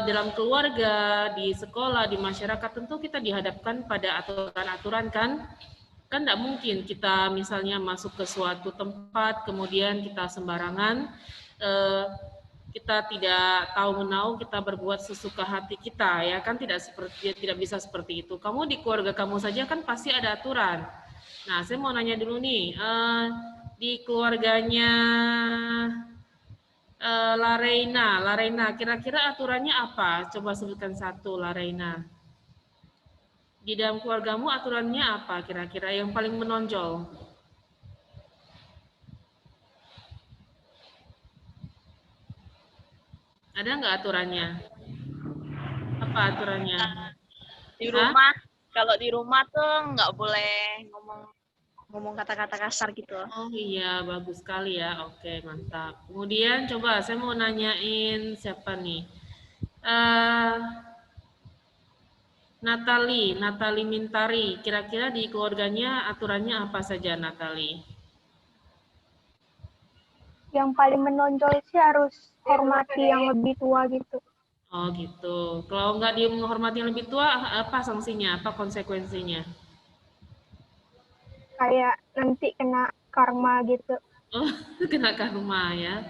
dalam keluarga, di sekolah, di masyarakat, tentu kita dihadapkan pada aturan-aturan kan tidak mungkin kita misalnya masuk ke suatu tempat kemudian kita sembarangan, kita tidak tahu menau, kita berbuat sesuka hati kita ya kan, tidak bisa seperti itu. Kamu di keluarga kamu saja kan pasti ada aturan. Nah, saya mau nanya dulu nih, di keluarganya Larena, kira-kira aturannya apa? Coba sebutkan satu, Larena. Di dalam keluargamu aturannya apa kira-kira yang paling menonjol? Ada nggak aturannya? Apa aturannya? Di rumah, kalau di rumah tuh nggak boleh ngomong kata-kata kasar gitu. Oh iya, bagus sekali ya. Oke, mantap. Kemudian coba saya mau nanyain siapa nih? Natali Mintari, kira-kira di keluarganya aturannya apa saja, Natali? Yang paling menonjol sih harus hormati yang lebih tua gitu. Oh gitu. Kalau nggak dia menghormati yang lebih tua, apa sanksinya? Apa konsekuensinya? Kayak nanti kena karma gitu. Oh, kena karma ya.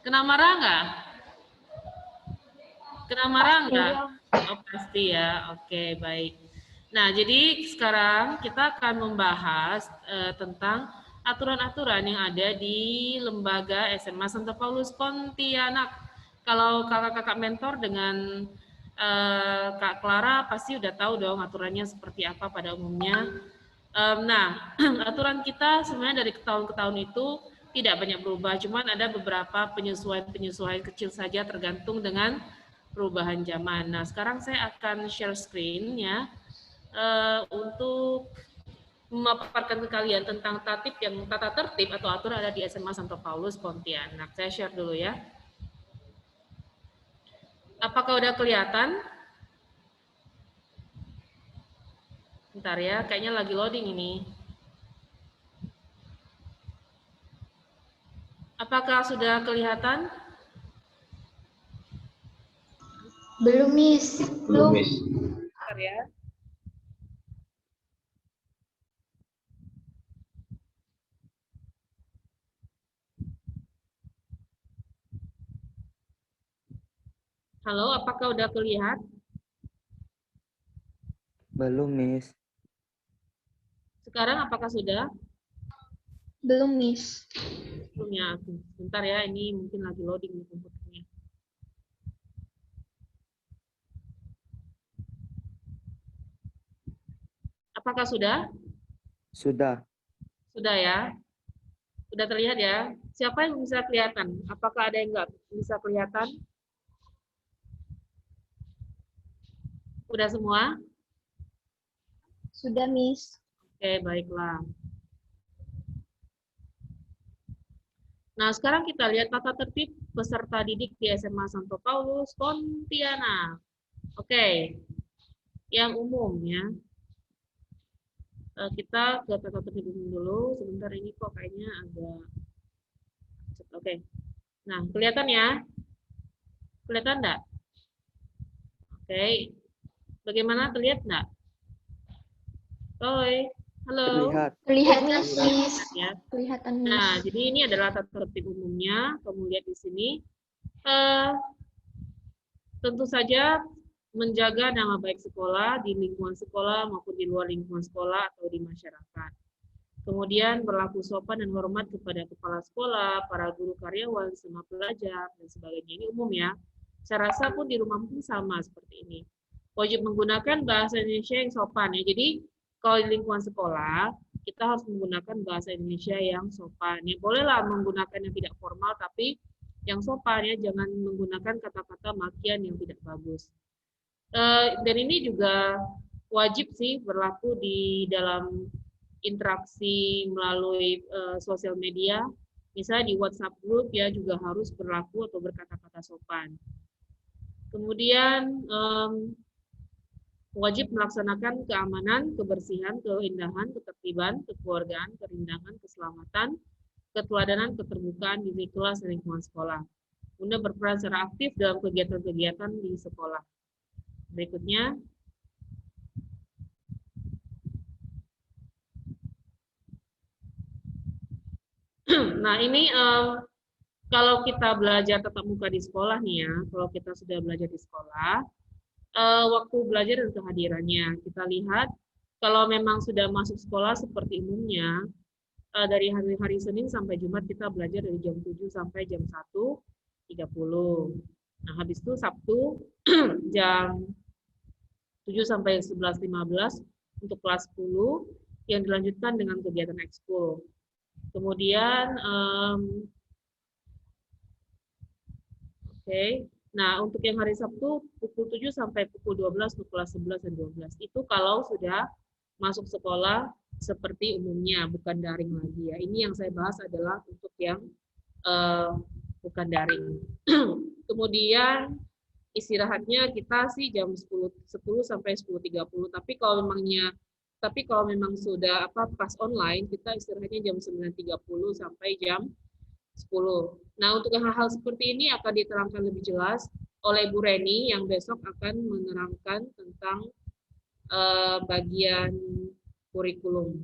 Kena marah nggak? Kena marah nggak? Oh pasti ya. Oke, baik. Nah, jadi sekarang kita akan membahas tentang aturan-aturan yang ada di Lembaga SMA Santo Paulus Pontianak. Kalau kakak-kakak mentor dengan Kak Clara pasti udah tahu dong aturannya seperti apa pada umumnya. Nah, aturan kita sebenarnya dari tahun ke tahun itu tidak banyak berubah, cuman ada beberapa penyesuaian kecil saja tergantung dengan perubahan zaman. Nah, sekarang saya akan share screen ya untuk memaparkan ke kalian tentang tata tertib atau aturan ada di SMA Santo Paulus Pontianak. Saya share dulu ya. Apakah udah kelihatan? Bentar ya, kayaknya lagi loading ini. Apakah sudah kelihatan? Belum, Miss. Belum, Miss. Bentar ya. Halo, apakah udah kelihatan? Belum, Miss. Sekarang apakah sudah? Belum, Miss. Belum ya. Bentar ya, ini mungkin lagi loading di komputernya. Apakah sudah? Sudah. Sudah ya. Sudah terlihat ya. Siapa yang bisa kelihatan? Apakah ada yang nggak bisa kelihatan? Udah semua? Sudah, Miss. Oke, baiklah. Nah, sekarang kita lihat tata tertib peserta didik di SMA Santo Paulus Pontianak. Oke, yang umum ya. Kita ke tata tertib umum dulu. Sebentar, ini kok kayaknya agak... Oke. Nah, kelihatan ya? Kelihatan enggak? Oke. Bagaimana, terlihat nggak? Oi, halo. Terlihat. Terlihat, Miss. Miss. Ya. Kelihatan, Miss. Nah, jadi ini adalah tata tertib umumnya. Kamu lihat di sini. Eh, tentu saja menjaga nama baik sekolah di lingkungan sekolah maupun di luar lingkungan sekolah atau di masyarakat. Kemudian berlaku sopan dan hormat kepada kepala sekolah, para guru karyawan, semua pelajar, dan sebagainya. Ini umum ya. Saya rasa pun di rumah pun sama seperti ini. Wajib menggunakan bahasa Indonesia yang sopan ya. Jadi kalau di lingkungan sekolah, kita harus menggunakan bahasa Indonesia yang sopan. Ya bolehlah menggunakan yang tidak formal, tapi yang sopan ya. Jangan menggunakan kata-kata makian yang tidak bagus. Dan ini juga wajib sih berlaku di dalam interaksi melalui sosial media, misalnya di WhatsApp group ya juga harus berlaku atau berkata-kata sopan. Kemudian wajib melaksanakan keamanan, kebersihan, keindahan, ketertiban, kekeluargaan, kerindangan, keselamatan, keteladanan, keterbukaan diri kelas dan lingkungan sekolah. Bunda berperan secara aktif dalam kegiatan-kegiatan di sekolah. Berikutnya. Nah, ini kalau kita belajar tatap muka di sekolah nih ya, kalau kita sudah belajar di sekolah, waktu belajar dan kehadirannya, kita lihat kalau memang sudah masuk sekolah seperti umumnya, dari hari Senin sampai Jumat kita belajar dari jam 7 sampai jam 1.30. Nah, habis itu Sabtu jam 7 sampai 11.15 untuk kelas 10 yang dilanjutkan dengan kegiatan ekskul. Kemudian, nah untuk yang hari Sabtu pukul 7 sampai pukul 12 untuk kelas 11 dan 12. Itu kalau sudah masuk sekolah seperti umumnya, bukan daring lagi ya. Ini yang saya bahas adalah untuk yang bukan daring. Kemudian istirahatnya kita sih jam 10 sampai 10.30. Tapi kalau memang sudah pas online, kita istirahatnya jam 9.30 sampai jam 10. Nah, untuk hal-hal seperti ini akan diterangkan lebih jelas oleh Bu Reni yang besok akan menerangkan tentang bagian kurikulum,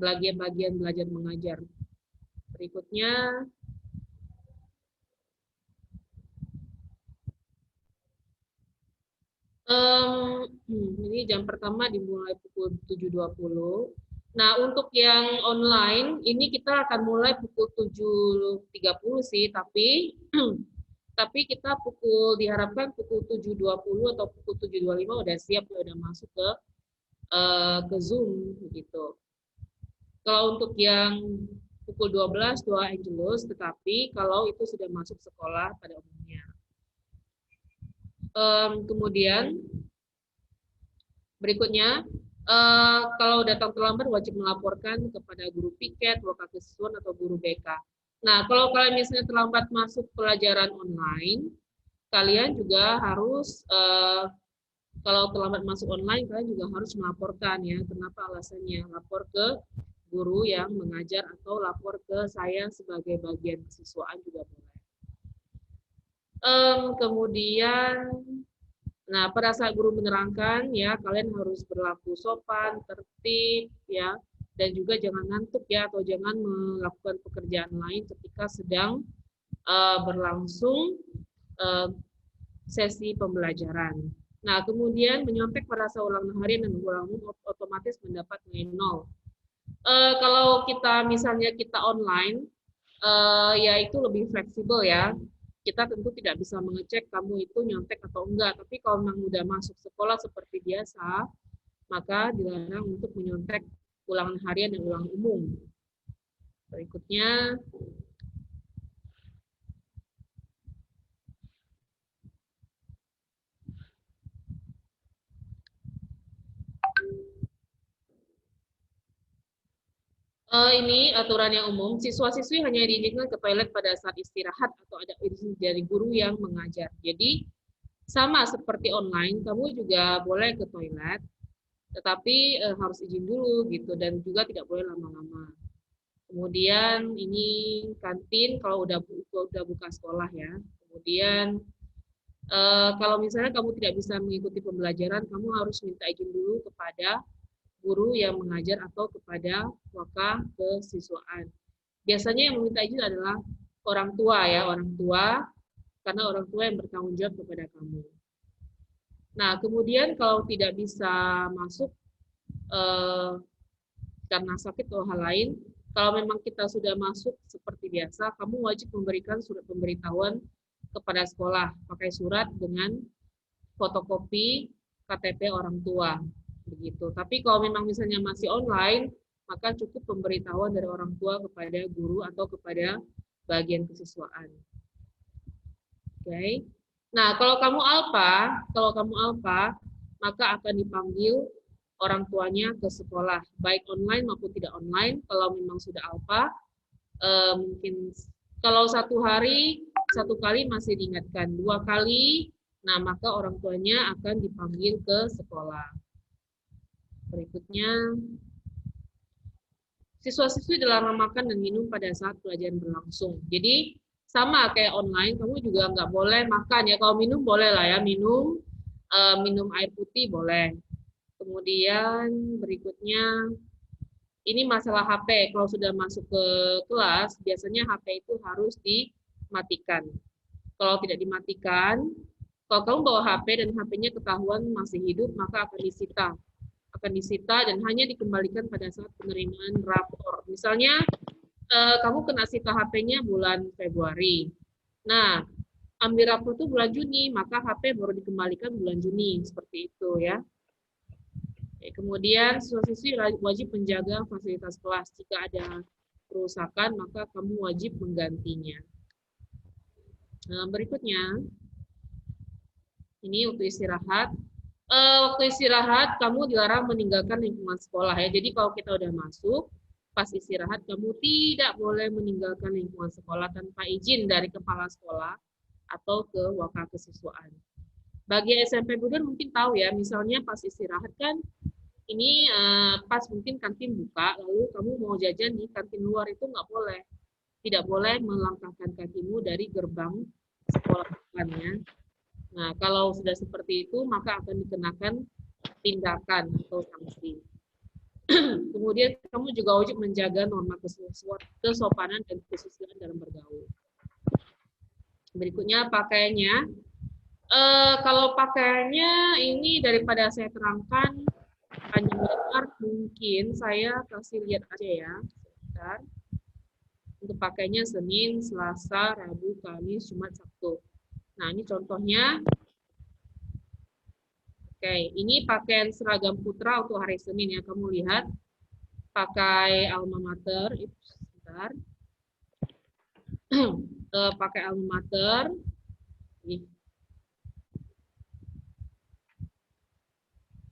bagian belajar mengajar. Berikutnya, ini jam pertama dimulai pukul 7.20. Nah, untuk yang online, ini kita akan mulai pukul 7.30 sih, tapi kita diharapkan pukul 7.20 atau pukul 7.25 udah siap, udah masuk ke Zoom gitu. Kalau untuk yang pukul 12 doa Angelus, tetapi kalau itu sudah masuk sekolah pada umumnya. Kemudian berikutnya, kalau datang terlambat wajib melaporkan kepada guru piket, wakasiswan atau guru BK. Nah, kalau kalian misalnya terlambat masuk pelajaran online, kalian juga harus kalau terlambat masuk online, kalian juga harus melaporkan ya. Kenapa alasannya? Lapor ke guru yang mengajar atau lapor ke saya sebagai bagian kesiswaan juga boleh. Kemudian, nah pada saat guru menerangkan ya kalian harus berlaku sopan, tertib ya, dan juga jangan ngantuk ya atau jangan melakukan pekerjaan lain ketika sedang berlangsung sesi pembelajaran. Nah kemudian menyontek pada saat ulangan harian dan ulangan umum otomatis mendapat nilai 0. Kalau kita misalnya kita online, ya itu lebih fleksibel ya. Kita tentu tidak bisa mengecek kamu itu nyontek atau enggak, tapi kalau memang udah masuk sekolah seperti biasa, maka dilarang untuk menyontek ulangan harian dan ulangan umum. Berikutnya, ini aturan yang umum, siswa-siswi hanya diizinkan ke toilet pada saat istirahat atau ada izin dari guru yang mengajar. Jadi sama seperti online, kamu juga boleh ke toilet, tetapi harus izin dulu gitu dan juga tidak boleh lama-lama. Kemudian ini kantin kalau udah buka sekolah ya. Kemudian Kalau misalnya kamu tidak bisa mengikuti pembelajaran, kamu harus minta izin dulu kepada guru yang mengajar atau kepada waka kesiswaan. Biasanya yang meminta izin adalah orang tua ya, orang tua, karena orang tua yang bertanggung jawab kepada kamu. Nah, kemudian kalau tidak bisa masuk karena sakit atau hal lain, kalau memang kita sudah masuk seperti biasa, kamu wajib memberikan surat pemberitahuan kepada sekolah, pakai surat dengan fotokopi KTP orang tua, begitu. Tapi kalau memang misalnya masih online, maka cukup pemberitahuan dari orang tua kepada guru atau kepada bagian kesiswaan. Oke. Nah, kalau kamu alpha, maka akan dipanggil orang tuanya ke sekolah, baik online maupun tidak online. Kalau memang sudah alpha, mungkin kalau 1 hari 1 kali masih diingatkan, 2 kali, nah maka orang tuanya akan dipanggil ke sekolah. Berikutnya, siswa-siswi dilarang makan dan minum pada saat pelajaran berlangsung. Jadi sama kayak online, kamu juga nggak boleh makan ya. Kalau minum boleh lah ya, minum air putih boleh. Kemudian berikutnya, ini masalah HP. Kalau sudah masuk ke kelas, biasanya HP itu harus dimatikan. Kalau tidak dimatikan, kalau kamu bawa HP dan HP-nya ketahuan masih hidup, maka akan disita. Akan disita dan hanya dikembalikan pada saat penerimaan rapor. Misalnya, kamu kena sita HP-nya bulan Februari. Nah, ambil rapor itu bulan Juni, maka HP baru dikembalikan bulan Juni. Seperti itu ya. Kemudian siswa-siswi wajib menjaga fasilitas kelas. Jika ada kerusakan, maka kamu wajib menggantinya. Nah, berikutnya, ini waktu istirahat. Waktu istirahat, kamu dilarang meninggalkan lingkungan sekolah ya. Jadi kalau kita udah masuk, pas istirahat, kamu tidak boleh meninggalkan lingkungan sekolah tanpa izin dari kepala sekolah atau ke waka kesiswaan. Bagi SMP Budur mungkin tahu ya, misalnya pas istirahat kan, ini pas mungkin kantin buka, lalu kamu mau jajan di kantin luar itu nggak boleh. Tidak boleh melangkahkan kakimu dari gerbang sekolah ya. Nah, kalau sudah seperti itu, maka akan dikenakan tindakan atau sanksi. Kemudian kamu juga wajib menjaga norma kesopanan dan kesusilaan dalam bergaul. Berikutnya pakaiannya. Kalau pakaiannya ini daripada saya terangkan, panjang lebar mungkin saya kasih lihat aja ya. Sebentar. Untuk pakainya Senin, Selasa, Rabu, Kamis, Jumat, Sabtu. Nah, ini contohnya. Oke, ini pakaian seragam putra untuk hari Senin ya. Kamu lihat. Pakai alma mater. Sebentar. Pakai alma mater. Ini.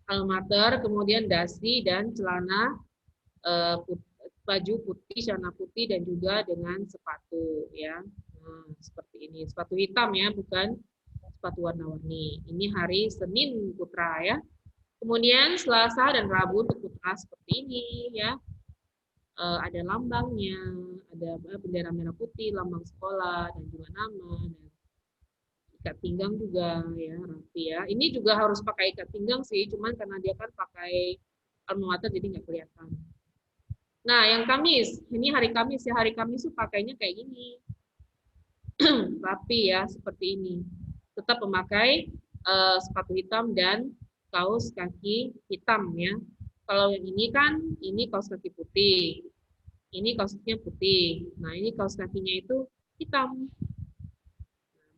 Alma mater, kemudian dasi dan celana baju putih, celana putih dan juga dengan sepatu ya. Nah, seperti ini, sepatu hitam ya, bukan sepatu warna-warni. Ini hari Senin putra ya. Kemudian Selasa dan Rabu untuk putra seperti ini ya. Ada lambangnya, ada bendera merah putih, lambang sekolah dan juga nama dan ikat pinggang juga ya, rapi ya. Ini juga harus pakai ikat pinggang sih, cuman karena dia kan pakai alma mater jadi nggak kelihatan. Nah, yang Kamis, ini hari Kamis ya, hari Kamis tuh pakainya kayak gini. Rapi ya, seperti ini. Tetap memakai sepatu hitam dan kaos kaki hitam ya. Kalau yang ini kan, ini kaos kaki putih. Ini kaos kakinya putih. Nah, ini kaos kakinya itu hitam.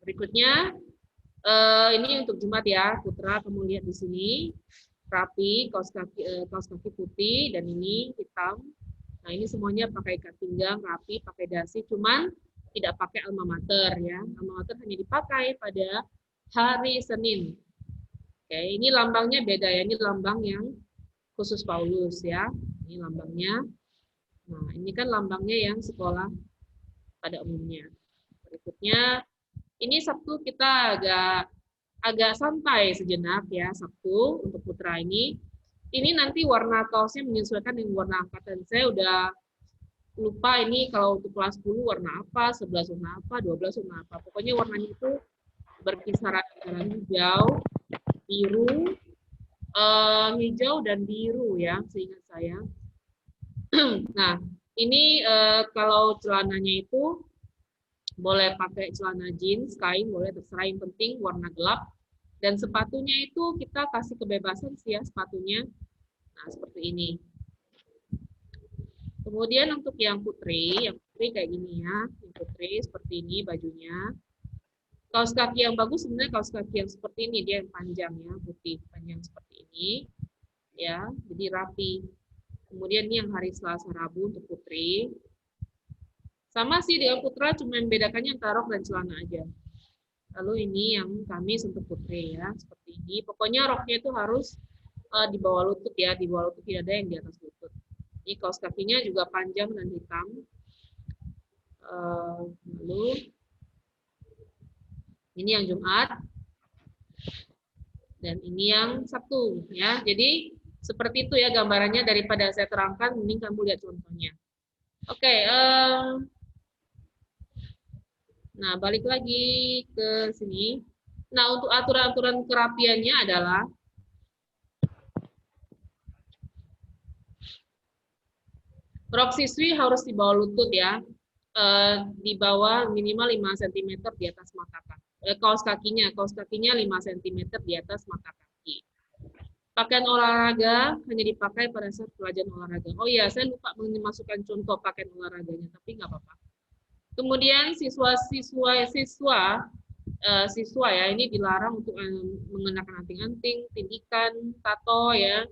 Berikutnya, ini untuk Jumat ya, putra kamu lihat di sini, rapi, kaos kaki putih, dan ini hitam. Nah, ini semuanya pakai ikat pinggang, rapi, pakai dasi, cuman tidak pakai alma mater ya. Alma mater hanya dipakai pada hari Senin. Oke, ini lambangnya beda ya, ini lambang yang khusus Paulus ya. Ini lambangnya. Nah, ini kan lambangnya yang sekolah pada umumnya. Berikutnya, ini Sabtu kita agak santai sejenak ya, Sabtu untuk putra ini. Ini nanti warna kaosnya menyesuaikan dengan warna angkatan. Saya udah lupa ini kalau untuk kelas 10 warna apa, 11 warna apa, 12 warna apa. Pokoknya warnanya itu berkisaran antara hijau, biru, hijau dan biru ya, seingat saya. Nah, ini kalau celananya itu boleh pakai celana jeans, kain, boleh terserah, yang penting warna gelap. Dan sepatunya itu kita kasih kebebasan sih ya sepatunya. Nah, seperti ini. Kemudian untuk yang putri kayak gini ya. Yang putri seperti ini bajunya. Kaos kaki yang bagus sebenarnya kaos kaki yang seperti ini, dia yang panjang ya, putih, panjang seperti ini. Ya, jadi rapi. Kemudian ini yang hari Selasa Rabu untuk putri. Sama sih dengan putra, cuma membedakannya antara rok dan celana aja. Lalu ini yang Kamis untuk putri ya, seperti ini. Pokoknya roknya itu harus di bawah lutut ya, di bawah lutut, tidak ada yang di atas lutut. Ini kaos kakinya juga panjang dan hitam. Lalu ini yang Jumat dan ini yang Sabtu ya. Jadi seperti itu ya gambarannya, daripada saya terangkan, mending kamu lihat contohnya. Oke. Nah, balik lagi ke sini. Nah, untuk aturan-aturan kerapiannya adalah rok siswi harus di bawah lutut ya, di bawah minimal 5 cm di atas mata kaki. Kaos kakinya 5 cm di atas mata kaki. Pakaian olahraga hanya dipakai pada saat pelajaran olahraga. Oh iya, saya lupa memasukkan contoh pakaian olahraganya, tapi nggak apa-apa. Kemudian siswa ya, ini dilarang untuk mengenakan anting-anting, tindikan, tato ya,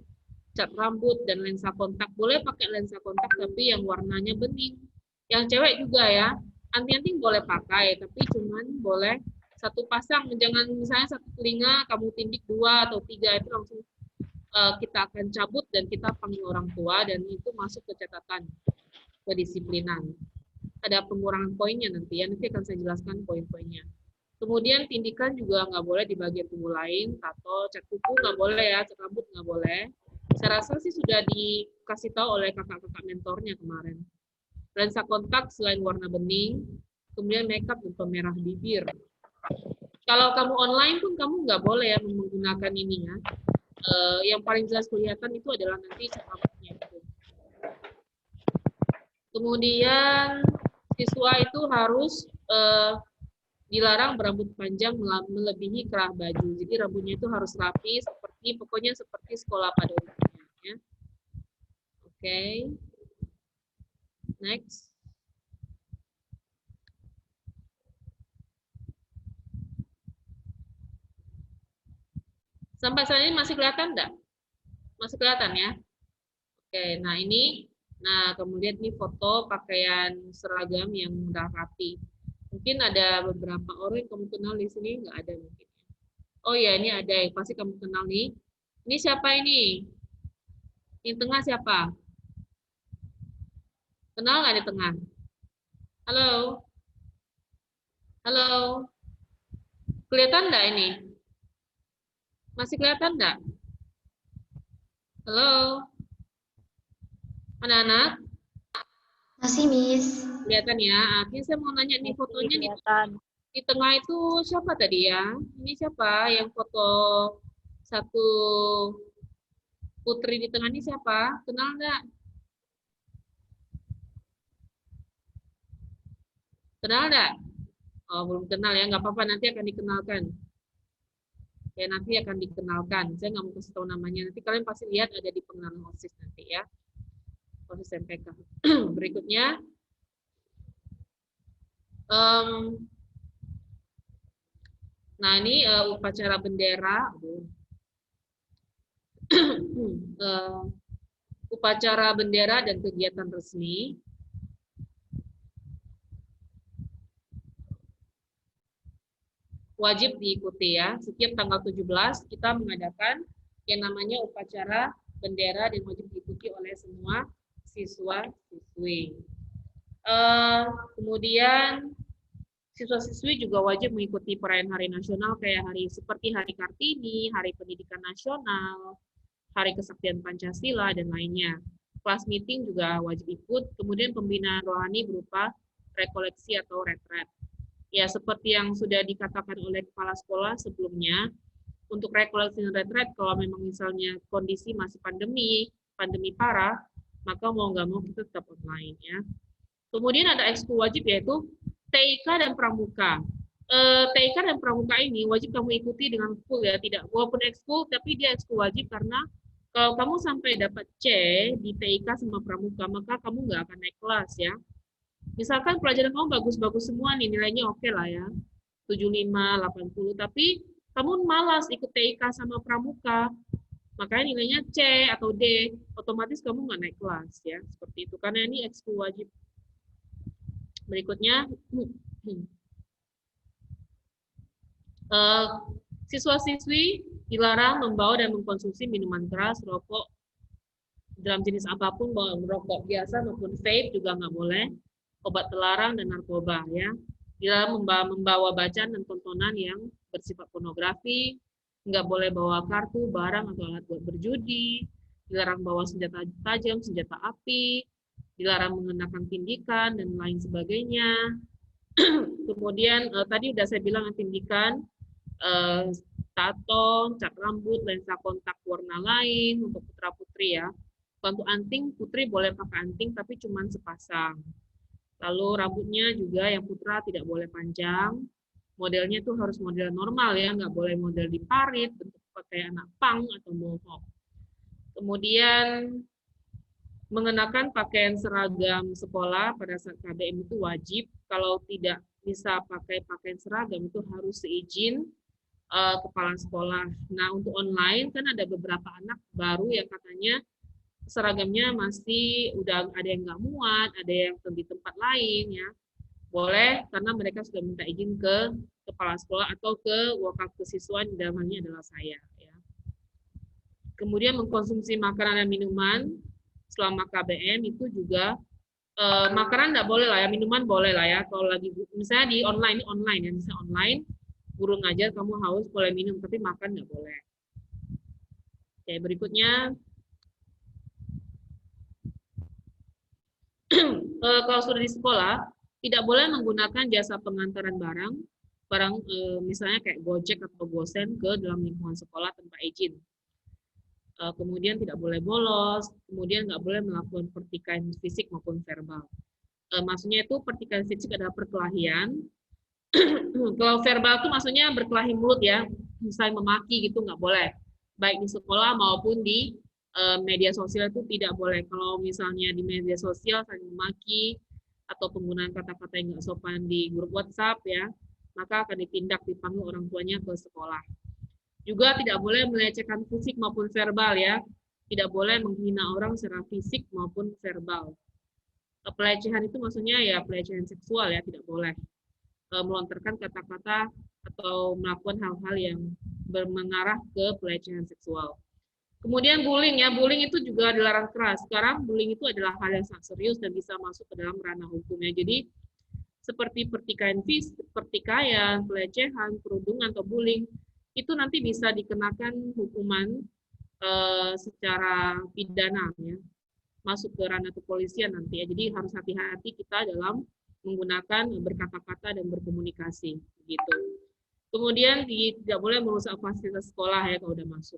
cat rambut dan lensa kontak. Boleh pakai lensa kontak tapi yang warnanya bening. Yang cewek juga ya, anting-anting boleh pakai tapi cuman boleh satu pasang. Jangan misalnya satu telinga kamu tindik 2 atau 3, itu langsung kita akan cabut dan kita panggil orang tua, dan itu masuk ke catatan kedisiplinan. Ada pengurangan poinnya nanti ya, nanti akan saya jelaskan poin-poinnya. Kemudian tindikan juga nggak boleh di bagian tubuh lain, tato, cat kuku nggak boleh ya, cat rambut nggak boleh. Saya rasa sih sudah dikasih tahu oleh kakak-kakak mentornya kemarin. Lensa kontak selain warna bening, kemudian makeup dan pemerah bibir. Kalau kamu online pun kamu nggak boleh ya menggunakan ini ya. Yang paling jelas kelihatan itu adalah nanti cat rambutnya itu. Kemudian siswa itu harus dilarang berambut panjang melebihi kerah baju. Jadi rambutnya itu harus rapi, pokoknya seperti sekolah pada umumnya. Ya. Oke. Next. Sampai saat ini masih kelihatan enggak? Masih kelihatan ya? Oke, nah ini, kemudian ini foto pakaian seragam yang udah rapi. Mungkin ada beberapa orang yang kamu kenal di sini, nggak ada mungkin. Oh ya, ini ada yang pasti kamu kenal nih. Ini siapa ini? Yang tengah siapa? Kenal nggak di tengah? Halo? Halo? Kelihatan nggak ini? Masih kelihatan nggak? Halo? Anak-anak? Masih, Miss. Kelihatan ya. Akhirnya saya mau nanya nih fotonya nih. Di tengah itu siapa tadi ya? Ini siapa yang foto satu putri di tengah ini siapa? Kenal nggak? Kenal nggak? Oh, belum kenal ya. Nggak apa-apa, nanti akan dikenalkan. Ya, nanti akan dikenalkan. Saya nggak mau kasih tahu namanya. Nanti kalian pasti lihat ada di pengenalan OSIS nanti ya. OSIS MPK. Berikutnya. Nah, ini upacara bendera. Upacara bendera dan kegiatan resmi. Wajib diikuti ya. Setiap tanggal 17 kita mengadakan yang namanya upacara bendera dan wajib diikuti oleh semua siswa-siswi. Kemudian siswa-siswi juga wajib mengikuti perayaan hari nasional kayak seperti Hari Kartini, Hari Pendidikan Nasional, Hari Kesaktian Pancasila, dan lainnya. Kelas meeting juga wajib ikut. Kemudian pembinaan rohani berupa rekoleksi atau retret. Ya, seperti yang sudah dikatakan oleh kepala sekolah sebelumnya, untuk recollection retreat, kalau memang misalnya kondisi masih pandemi parah, maka mau nggak mau kita tetap online ya. Kemudian ada ekskul wajib yaitu TIK dan Pramuka. TIK dan Pramuka ini wajib kamu ikuti dengan full ya, tidak walaupun ekskul tapi dia ekskul wajib karena kalau kamu sampai dapat C di TIK sama Pramuka, maka kamu nggak akan naik kelas ya. Misalkan pelajaran kamu bagus-bagus semua nih, nilainya oke lah ya, 75, 80, tapi kamu malas ikut TIK sama Pramuka, makanya nilainya C atau D, otomatis kamu nggak naik kelas ya, seperti itu, karena ini ekskul wajib. Berikutnya, siswa-siswi dilarang membawa dan mengkonsumsi minuman keras, rokok, dalam jenis apapun, rokok biasa maupun vape juga nggak boleh, obat terlarang dan narkoba ya. Dilarang membawa bacaan dan tontonan yang bersifat pornografi, nggak boleh bawa kartu, barang atau alat buat berjudi, dilarang bawa senjata tajam, senjata api, dilarang mengenakan tindikan dan lain sebagainya. Kemudian tadi udah saya bilang tindikan, tato, cat rambut, lensa kontak warna lain untuk putra putri ya. Untuk anting putri boleh pakai anting tapi cuma sepasang. Lalu rambutnya juga yang putra tidak boleh panjang. Modelnya itu harus model normal ya, nggak boleh model diparit, bentuk pakai anak pang atau mohawk. Kemudian mengenakan pakaian seragam sekolah pada saat KBM itu wajib. Kalau tidak bisa pakai pakaian seragam itu harus seizin kepala sekolah. Nah untuk online kan ada beberapa anak baru yang katanya seragamnya masih udah ada yang nggak muat, ada yang di tempat lain ya. Boleh karena mereka sudah minta izin ke kepala sekolah atau ke wakil kesiswaan, dalam hal ini adalah saya ya. Kemudian mengkonsumsi makanan dan minuman selama KBM itu juga makanan nggak boleh lah ya, minuman boleh lah ya. Kalau lagi misalnya di online ya, misalnya online guru ngajar kamu haus boleh minum tapi makan nggak boleh. Oke, berikutnya kalau sudah di sekolah tidak boleh menggunakan jasa pengantaran barang misalnya kayak Gojek atau Gosen ke dalam lingkungan sekolah tanpa izin. Kemudian tidak boleh bolos, kemudian nggak boleh melakukan pertikaian fisik maupun verbal. Maksudnya itu pertikaian fisik adalah perkelahian. Kalau verbal itu maksudnya berkelahi mulut ya, misalnya memaki gitu nggak boleh. Baik di sekolah maupun di media sosial itu tidak boleh. Kalau misalnya di media sosial saling memaki atau penggunaan kata-kata yang nggak sopan di grup WhatsApp ya, maka akan ditindak, dipanggil orang tuanya ke sekolah. Juga tidak boleh melecehkan fisik maupun verbal ya, tidak boleh menghina orang secara fisik maupun verbal. Pelecehan itu maksudnya ya pelecehan seksual ya, tidak boleh melontarkan kata-kata atau melakukan hal-hal yang mengarah ke pelecehan seksual. Kemudian bullying ya, bullying itu juga dilarang keras. Sekarang bullying itu adalah hal yang sangat serius dan bisa masuk ke dalam ranah hukumnya. Jadi seperti pertikaian fisik, pertikaian, pelecehan, perundungan atau bullying itu nanti bisa dikenakan hukuman secara pidana ya, masuk ke ranah kepolisian nanti ya. Jadi harus hati-hati kita dalam menggunakan berkata-kata dan berkomunikasi gitu. Kemudian tidak boleh merusak fasilitas sekolah ya kalau udah masuk.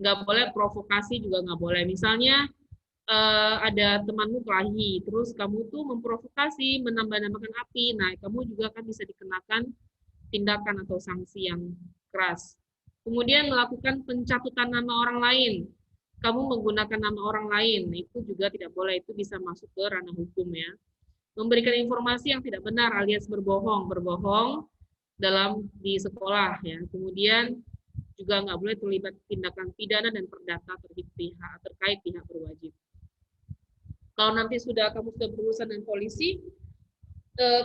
Nggak boleh provokasi juga nggak boleh. Misalnya ada temanmu kelahi, terus kamu tuh memprovokasi, menambah-nambahkan api, nah kamu juga akan bisa dikenakan tindakan atau sanksi yang keras. Kemudian melakukan pencatutan nama orang lain, kamu menggunakan nama orang lain, itu juga tidak boleh, itu bisa masuk ke ranah hukum ya. Memberikan informasi yang tidak benar alias berbohong dalam di sekolah ya. Kemudian juga nggak boleh terlibat tindakan pidana dan perdata terkait pihak berwajib. Kalau nanti kamu sudah berurusan dengan polisi,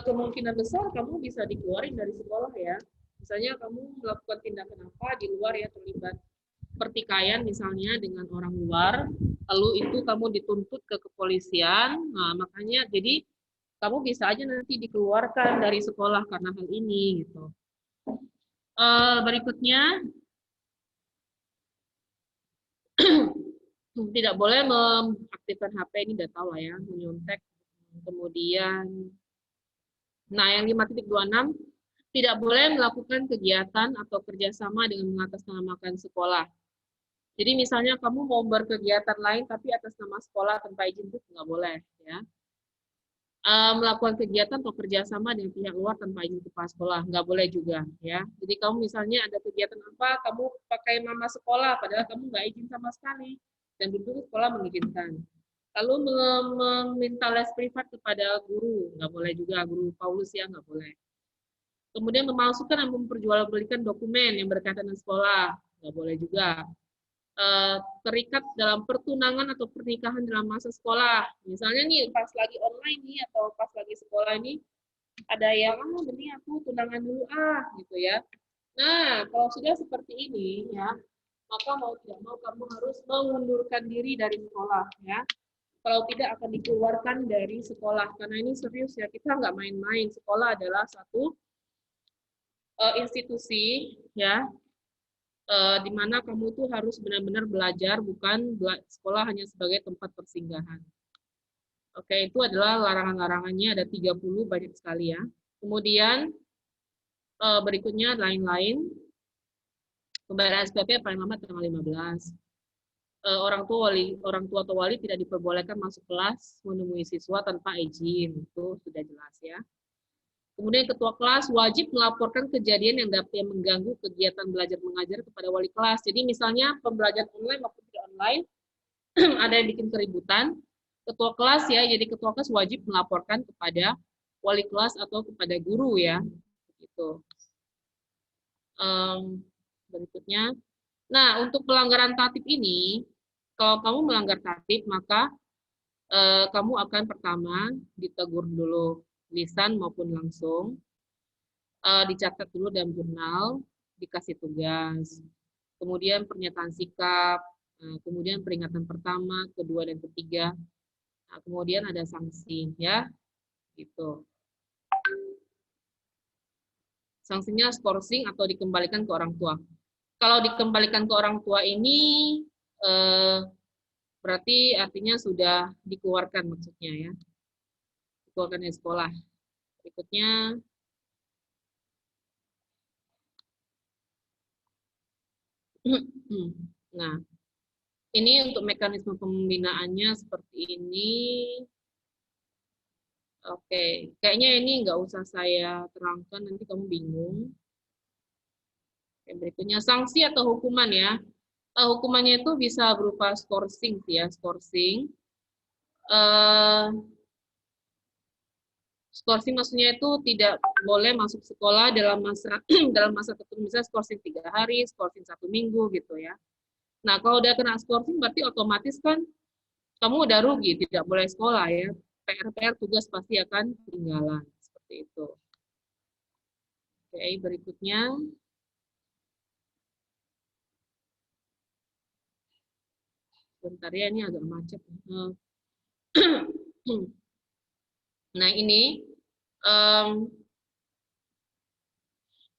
kemungkinan besar kamu bisa dikeluarin dari sekolah ya. Misalnya kamu melakukan tindakan apa di luar ya, terlibat pertikaian misalnya dengan orang luar, lalu itu kamu dituntut ke kepolisian, nah makanya jadi kamu bisa aja nanti dikeluarkan dari sekolah karena hal ini gitu. Berikutnya tidak boleh mengaktifkan HP, ini udah tahu lah ya, menyontek. Kemudian, nah yang 5.26 tidak boleh melakukan kegiatan atau kerjasama dengan mengatasnamakan sekolah. Jadi misalnya kamu mau berkegiatan lain tapi atas nama sekolah tanpa izin itu nggak boleh, ya. Melakukan kegiatan atau kerjasama dengan pihak luar tanpa izin kepala sekolah nggak boleh juga, ya. Jadi kamu misalnya ada kegiatan apa, kamu pakai nama sekolah padahal kamu nggak izin sama sekali dan belum sekolah mengizinkan. Lalu meminta les privat kepada guru nggak boleh juga, guru Paulus ya nggak boleh. Kemudian memalsukan dan memperjualbelikan dokumen yang berkaitan dengan sekolah nggak boleh juga. Terikat dalam pertunangan atau pernikahan dalam masa sekolah. Misalnya nih pas lagi online nih atau pas lagi sekolah ini ada yang benih aku tunangan dulu gitu ya. Nah, kalau sudah seperti ini ya, maka mau tidak mau kamu harus mengundurkan diri dari sekolah ya. Kalau tidak akan dikeluarkan dari sekolah karena ini serius ya, kita nggak main-main. Sekolah adalah satu institusi ya. Di mana kamu tuh harus benar-benar belajar, bukan sekolah hanya sebagai tempat persinggahan. Oke, itu adalah larangan-larangannya, ada 30, banyak sekali ya. Kemudian, berikutnya lain-lain, pembayaran SPP paling lambat tanggal 15. Orang tua atau wali tidak diperbolehkan masuk kelas menemui siswa tanpa izin, itu sudah jelas ya. Kemudian ketua kelas wajib melaporkan kejadian yang dapat mengganggu kegiatan belajar mengajar kepada wali kelas. Jadi misalnya pembelajaran online maupun tidak online, ada yang bikin keributan, ketua kelas ya, jadi ketua kelas wajib melaporkan kepada wali kelas atau kepada guru ya. Gitu. Berikutnya, nah untuk pelanggaran tatib ini, kalau kamu melanggar tatib maka kamu akan pertama ditegur dulu, lisan maupun langsung, dicatat dulu dalam jurnal, dikasih tugas, kemudian pernyataan sikap, kemudian peringatan pertama, kedua, dan ketiga, nah, kemudian ada sanksi, ya, gitu. Sanksinya skorsing atau dikembalikan ke orang tua. Kalau dikembalikan ke orang tua ini, berarti artinya sudah dikeluarkan maksudnya, ya. Dikeluarkan dari sekolah. Berikutnya, nah, ini untuk mekanisme pembinaannya seperti ini. Oke, kayaknya ini nggak usah saya terangkan, nanti kamu bingung. Oke, berikutnya sanksi atau hukuman ya. Hukumannya itu bisa berupa skorsing ya, skorsing. Skorsing maksudnya itu tidak boleh masuk sekolah dalam masa tertentu, misalnya skorsing 3 hari, skorsing 1 minggu gitu ya. Nah kalau udah kena skorsing berarti otomatis kan kamu udah rugi, tidak boleh sekolah ya. PR tugas pasti akan ketinggalan seperti itu. Oke, berikutnya. Bentar ya, ini agak macet. Nah ini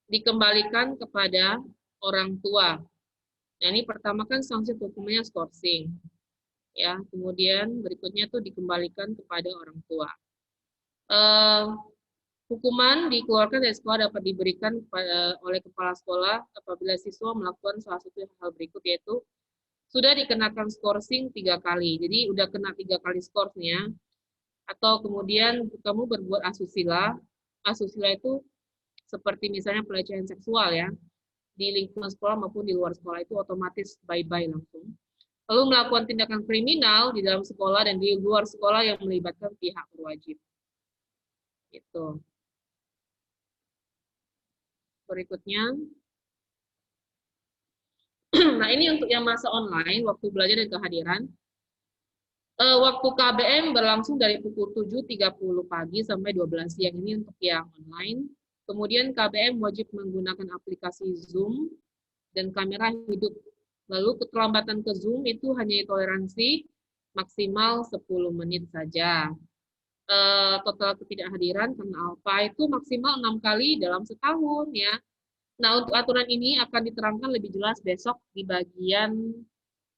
dikembalikan kepada orang tua. Nah ini pertama kan sanksi hukumnya skorsing, ya. Kemudian berikutnya tuh dikembalikan kepada orang tua. Hukuman dikeluarkan dari sekolah dapat diberikan oleh kepala sekolah apabila siswa melakukan salah satu hal berikut, yaitu sudah dikenakan skorsing 3 kali. Jadi udah kena 3 kali skorsnya. Atau kemudian kamu berbuat asusila. Asusila itu seperti misalnya pelecehan seksual ya. Di lingkungan sekolah maupun di luar sekolah itu otomatis bye-bye langsung. Lalu melakukan tindakan kriminal di dalam sekolah dan di luar sekolah yang melibatkan pihak berwajib. Gitu. Berikutnya. Nah, ini untuk yang masa online, waktu belajar dan kehadiran. Waktu KBM berlangsung dari pukul 7.30 pagi sampai 12 siang, ini untuk yang online. Kemudian KBM wajib menggunakan aplikasi Zoom dan kamera hidup. Lalu keterlambatan ke Zoom itu hanya toleransi maksimal 10 menit saja. Total ketidakhadiran karena alfa itu maksimal 6 kali dalam setahun ya. Nah, untuk aturan ini akan diterangkan lebih jelas besok di bagian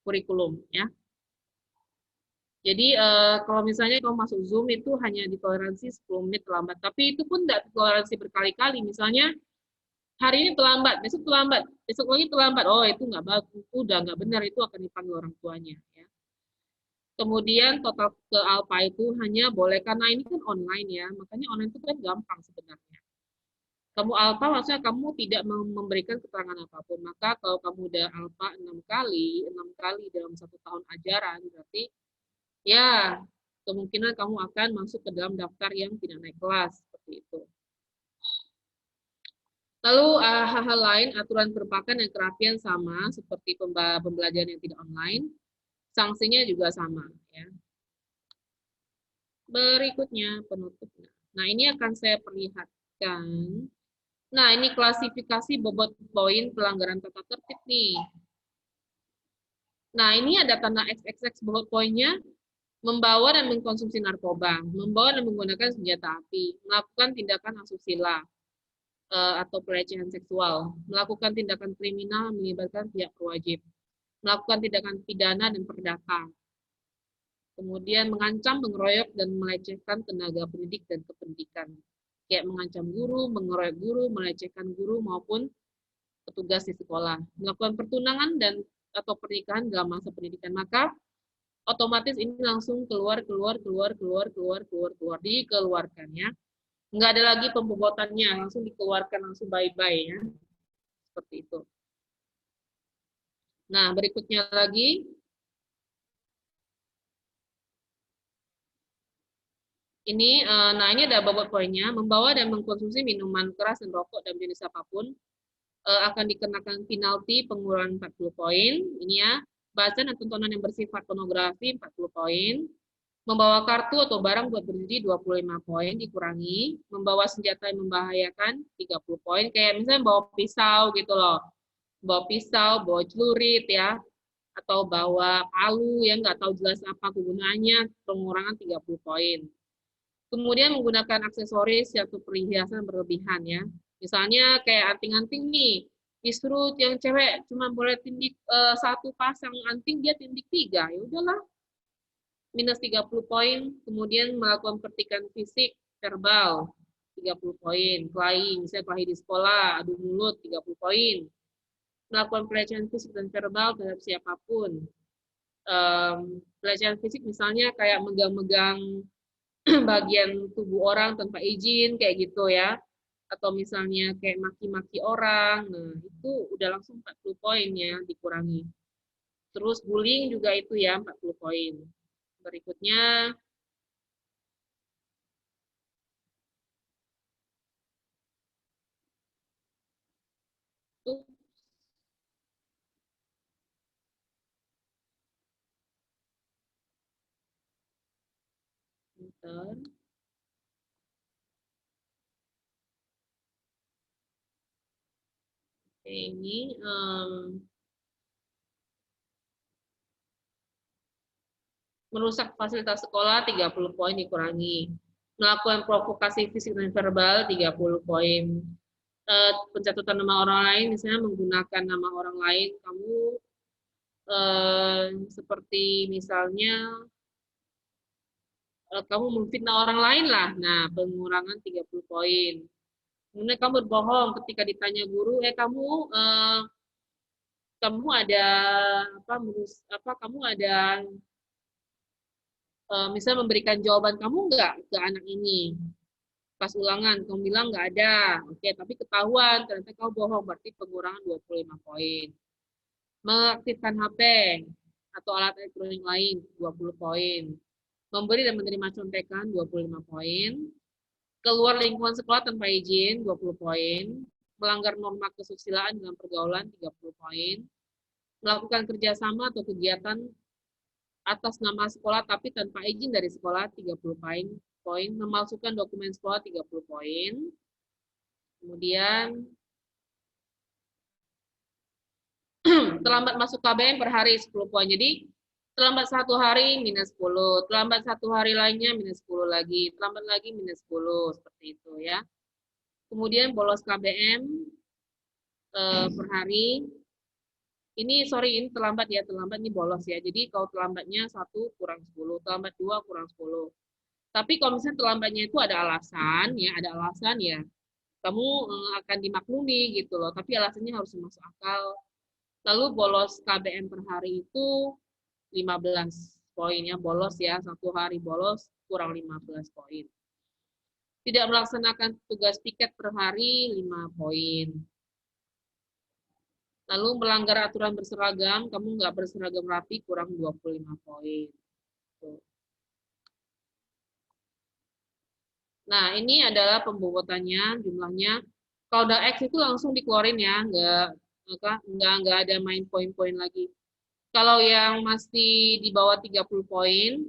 kurikulum ya. Jadi kalau misalnya kamu masuk Zoom itu hanya ditoleransi 10 menit terlambat, tapi itu pun tidak ditoleransi berkali-kali. Misalnya hari ini terlambat, besok lagi terlambat. Oh, itu nggak bagus, udah nggak benar, itu akan dipanggil orang tuanya. Ya. Kemudian total ke alpha itu hanya boleh, karena ini kan online ya, makanya online itu kan gampang sebenarnya. Kamu alpha maksudnya kamu tidak memberikan keterangan apapun. Maka kalau kamu udah alpha 6 kali dalam 1 tahun ajaran, berarti ya kemungkinan kamu akan masuk ke dalam daftar yang tidak naik kelas, seperti itu. Lalu hal-hal lain, aturan berpakaian dan kerapian sama, seperti pembelajaran yang tidak online, sanksinya juga sama. Ya. Berikutnya penutupnya. Nah, ini akan saya perlihatkan. Nah, ini klasifikasi bobot poin pelanggaran tata tertib nih. Nah, ini ada tanda XXX bobot poinnya, membawa dan mengkonsumsi narkoba, membawa dan menggunakan senjata api, melakukan tindakan asusila atau pelecehan seksual, melakukan tindakan kriminal melibatkan pihak berwajib, melakukan tindakan pidana dan perdata, kemudian mengancam, mengeroyok, dan melecehkan tenaga pendidik dan kependidikan, kayak mengancam guru, mengeroyok guru, melecehkan guru maupun petugas di sekolah, melakukan pertunangan dan atau pernikahan dalam masa pendidikan, maka otomatis ini langsung dikeluarkan ya. Nggak ada lagi pembobotannya, langsung dikeluarkan, langsung bye-bye ya. Seperti itu. Nah, berikutnya lagi. Ini ada bobot poinnya, membawa dan mengkonsumsi minuman keras dan rokok dan jenis apapun akan dikenakan penalti pengurangan 40 poin. Ini ya, bacaan dan tontonan yang bersifat pornografi 40 poin. Membawa kartu atau barang buat berdiri 25 poin dikurangi, membawa senjata yang membahayakan 30 poin, kayak misalnya bawa pisau gitu loh. Bawa pisau, bawa celurit ya, atau bawa palu yang nggak tahu jelas apa kegunaannya, pengurangan 30 poin. Kemudian menggunakan aksesoris atau perhiasan berlebihan ya. Misalnya kayak anting-anting nih, disuruh yang cewek cuma boleh tindik 1 pasang anting, dia tindik 3, ya udahlah. Minus 30 poin, kemudian melakukan pertikan fisik, verbal, 30 poin, kelahi, misalnya kelahi di sekolah, adu mulut, 30 poin, melakukan pelecehan fisik dan verbal terhadap siapapun, pelecehan fisik misalnya kayak megang-megang bagian tubuh orang tanpa izin, kayak gitu ya, atau misalnya kayak maki-maki orang, nah itu udah langsung 40 poin ya, dikurangi. Terus bullying juga itu ya, 40 poin. Berikutnya, ini merusak fasilitas sekolah 30 poin dikurangi. Melakukan provokasi fisik dan verbal 30 poin. Pencatutan nama orang lain, misalnya menggunakan nama orang lain, kamu seperti misalnya kamu memfitnah orang lain lah, nah pengurangan 30 poin. Kemudian kamu berbohong ketika ditanya guru, kamu ada kamu ada misalnya memberikan jawaban kamu nggak ke anak ini pas ulangan, kamu bilang nggak ada, oke, tapi ketahuan ternyata kamu bohong, berarti pengurangan 25 poin. Mengaktifkan HP atau alat elektronik lain 20 poin. Memberi dan menerima contekan 25 poin. Keluar lingkungan sekolah tanpa izin 20 poin. Melanggar norma kesusilaan dalam pergaulan 30 poin. Melakukan kerjasama atau kegiatan atas nama sekolah tapi tanpa izin dari sekolah 30 poin. Memalsukan dokumen sekolah 30 poin. Kemudian terlambat masuk KBM per hari 10 poin. Jadi terlambat 1 hari minus 10, terlambat 1 hari lainnya minus 10 lagi, terlambat lagi minus 10, seperti itu ya. Kemudian bolos KBM per hari. Ini terlambat ya, terlambat ini bolos ya. Jadi kalau terlambatnya 1 kurang 10, terlambat 2 kurang 10. Tapi kalau misalnya terlambatnya itu ada alasan ya, kamu akan dimaklumi gitu loh, tapi alasannya harus masuk akal. Lalu bolos KBM per hari itu 15 poin ya, bolos ya, 1 hari bolos kurang 15 poin. Tidak melaksanakan tugas piket per hari 5 poin. Lalu melanggar aturan berseragam, kamu nggak berseragam rapi kurang 25 poin. Nah, ini adalah pembobotannya, jumlahnya. Kalau udah X itu langsung dikeluarin ya, nggak ada main poin-poin lagi. Kalau yang masih di bawah 30 poin,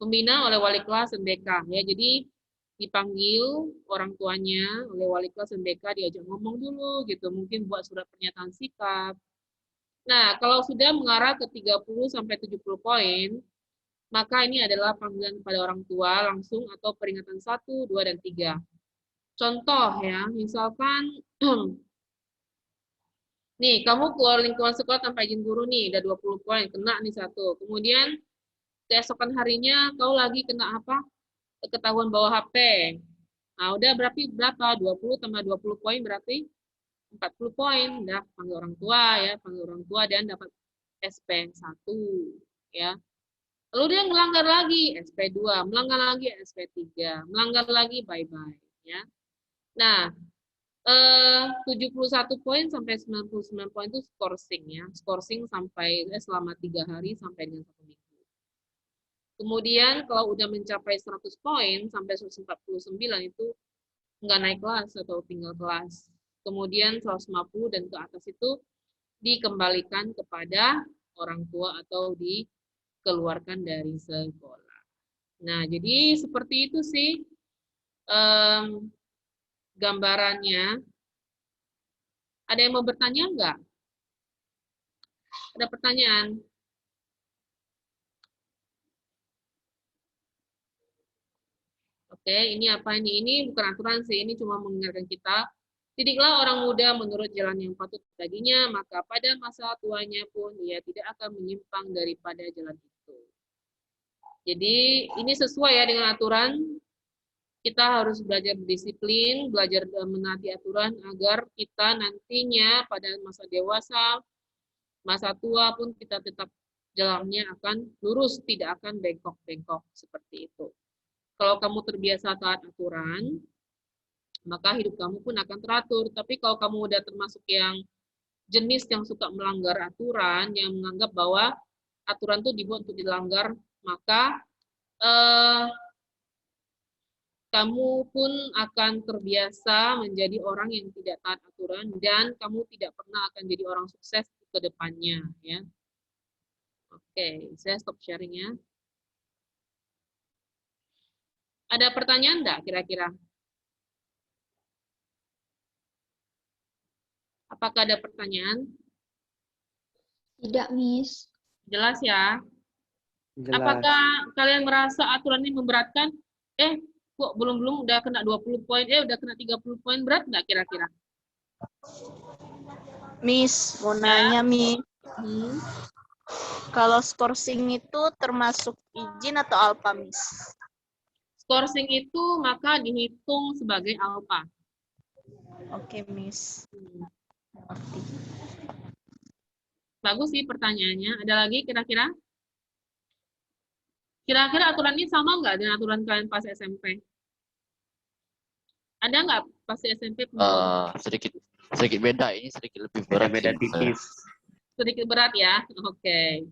pembina oleh wali kelas MBK ya. Jadi dipanggil orang tuanya oleh wali kelas MBK, diajak ngomong dulu gitu, mungkin buat surat pernyataan sikap. Nah, kalau sudah mengarah ke 30 sampai 70 poin, maka ini adalah panggilan kepada orang tua langsung atau peringatan 1, 2, dan 3. Contoh ya, misalkan nih, kamu keluar lingkungan sekolah tanpa izin guru nih, udah 20 poin, kena nih 1. Kemudian keesokan harinya kau lagi kena apa? Ketahuan bawa HP. Nah, udah berapa? 20 tambah 20 poin berarti 40 poin. Udah panggil orang tua ya, panggil orang tua dan dapat SP1 ya. Lalu dia melanggar lagi SP2, melanggar lagi SP3, melanggar lagi bye-bye ya. Nah, 71 poin sampai 99 poin itu skorsing ya. Skorsing sampai selama 3 hari sampai dengan 1 minggu. Kemudian kalau udah mencapai 100 poin sampai 149 itu nggak naik kelas atau tinggal kelas. Kemudian 150 dan ke atas itu dikembalikan kepada orang tua atau dikeluarkan dari sekolah. Nah, jadi seperti itu sih gambarannya. Ada yang mau bertanya nggak? Ada pertanyaan? Oke, ini apa ini? Ini bukan aturan sih, ini cuma mengingatkan kita. Didiklah orang muda menurut jalan yang patut baginya, maka pada masa tuanya pun ia tidak akan menyimpang daripada jalan itu. Jadi ini sesuai ya dengan aturan. Kita harus belajar berdisiplin, belajar menaati aturan agar kita nantinya pada masa dewasa, masa tua pun kita tetap jalannya akan lurus, tidak akan bengkok-bengkok seperti itu. Kalau kamu terbiasa taat aturan, maka hidup kamu pun akan teratur. Tapi kalau kamu udah termasuk yang jenis yang suka melanggar aturan, yang menganggap bahwa aturan itu dibuat untuk dilanggar, maka kamu pun akan terbiasa menjadi orang yang tidak taat aturan dan kamu tidak pernah akan jadi orang sukses ke depannya ya. Oke, saya stop sharing-nya. Ada pertanyaan enggak kira-kira? Apakah ada pertanyaan? Tidak, Miss. Jelas ya? Jelas. Apakah kalian merasa aturan ini memberatkan? Kok belum udah kena 20 poin, udah kena 30 poin, berat nggak kira-kira? Miss, mau nanya, Miss. Kalau skorsing itu termasuk izin atau alpa, Miss? Skorsing itu maka dihitung sebagai alpa. Oke, Miss. Bagus sih pertanyaannya. Ada lagi kira-kira? Kira-kira aturan ini sama nggak dengan aturan kalian pas SMP? Ada nggak pas SMP? Sedikit beda, ini sedikit lebih berat. Beda tipis. Sedikit berat ya, oke.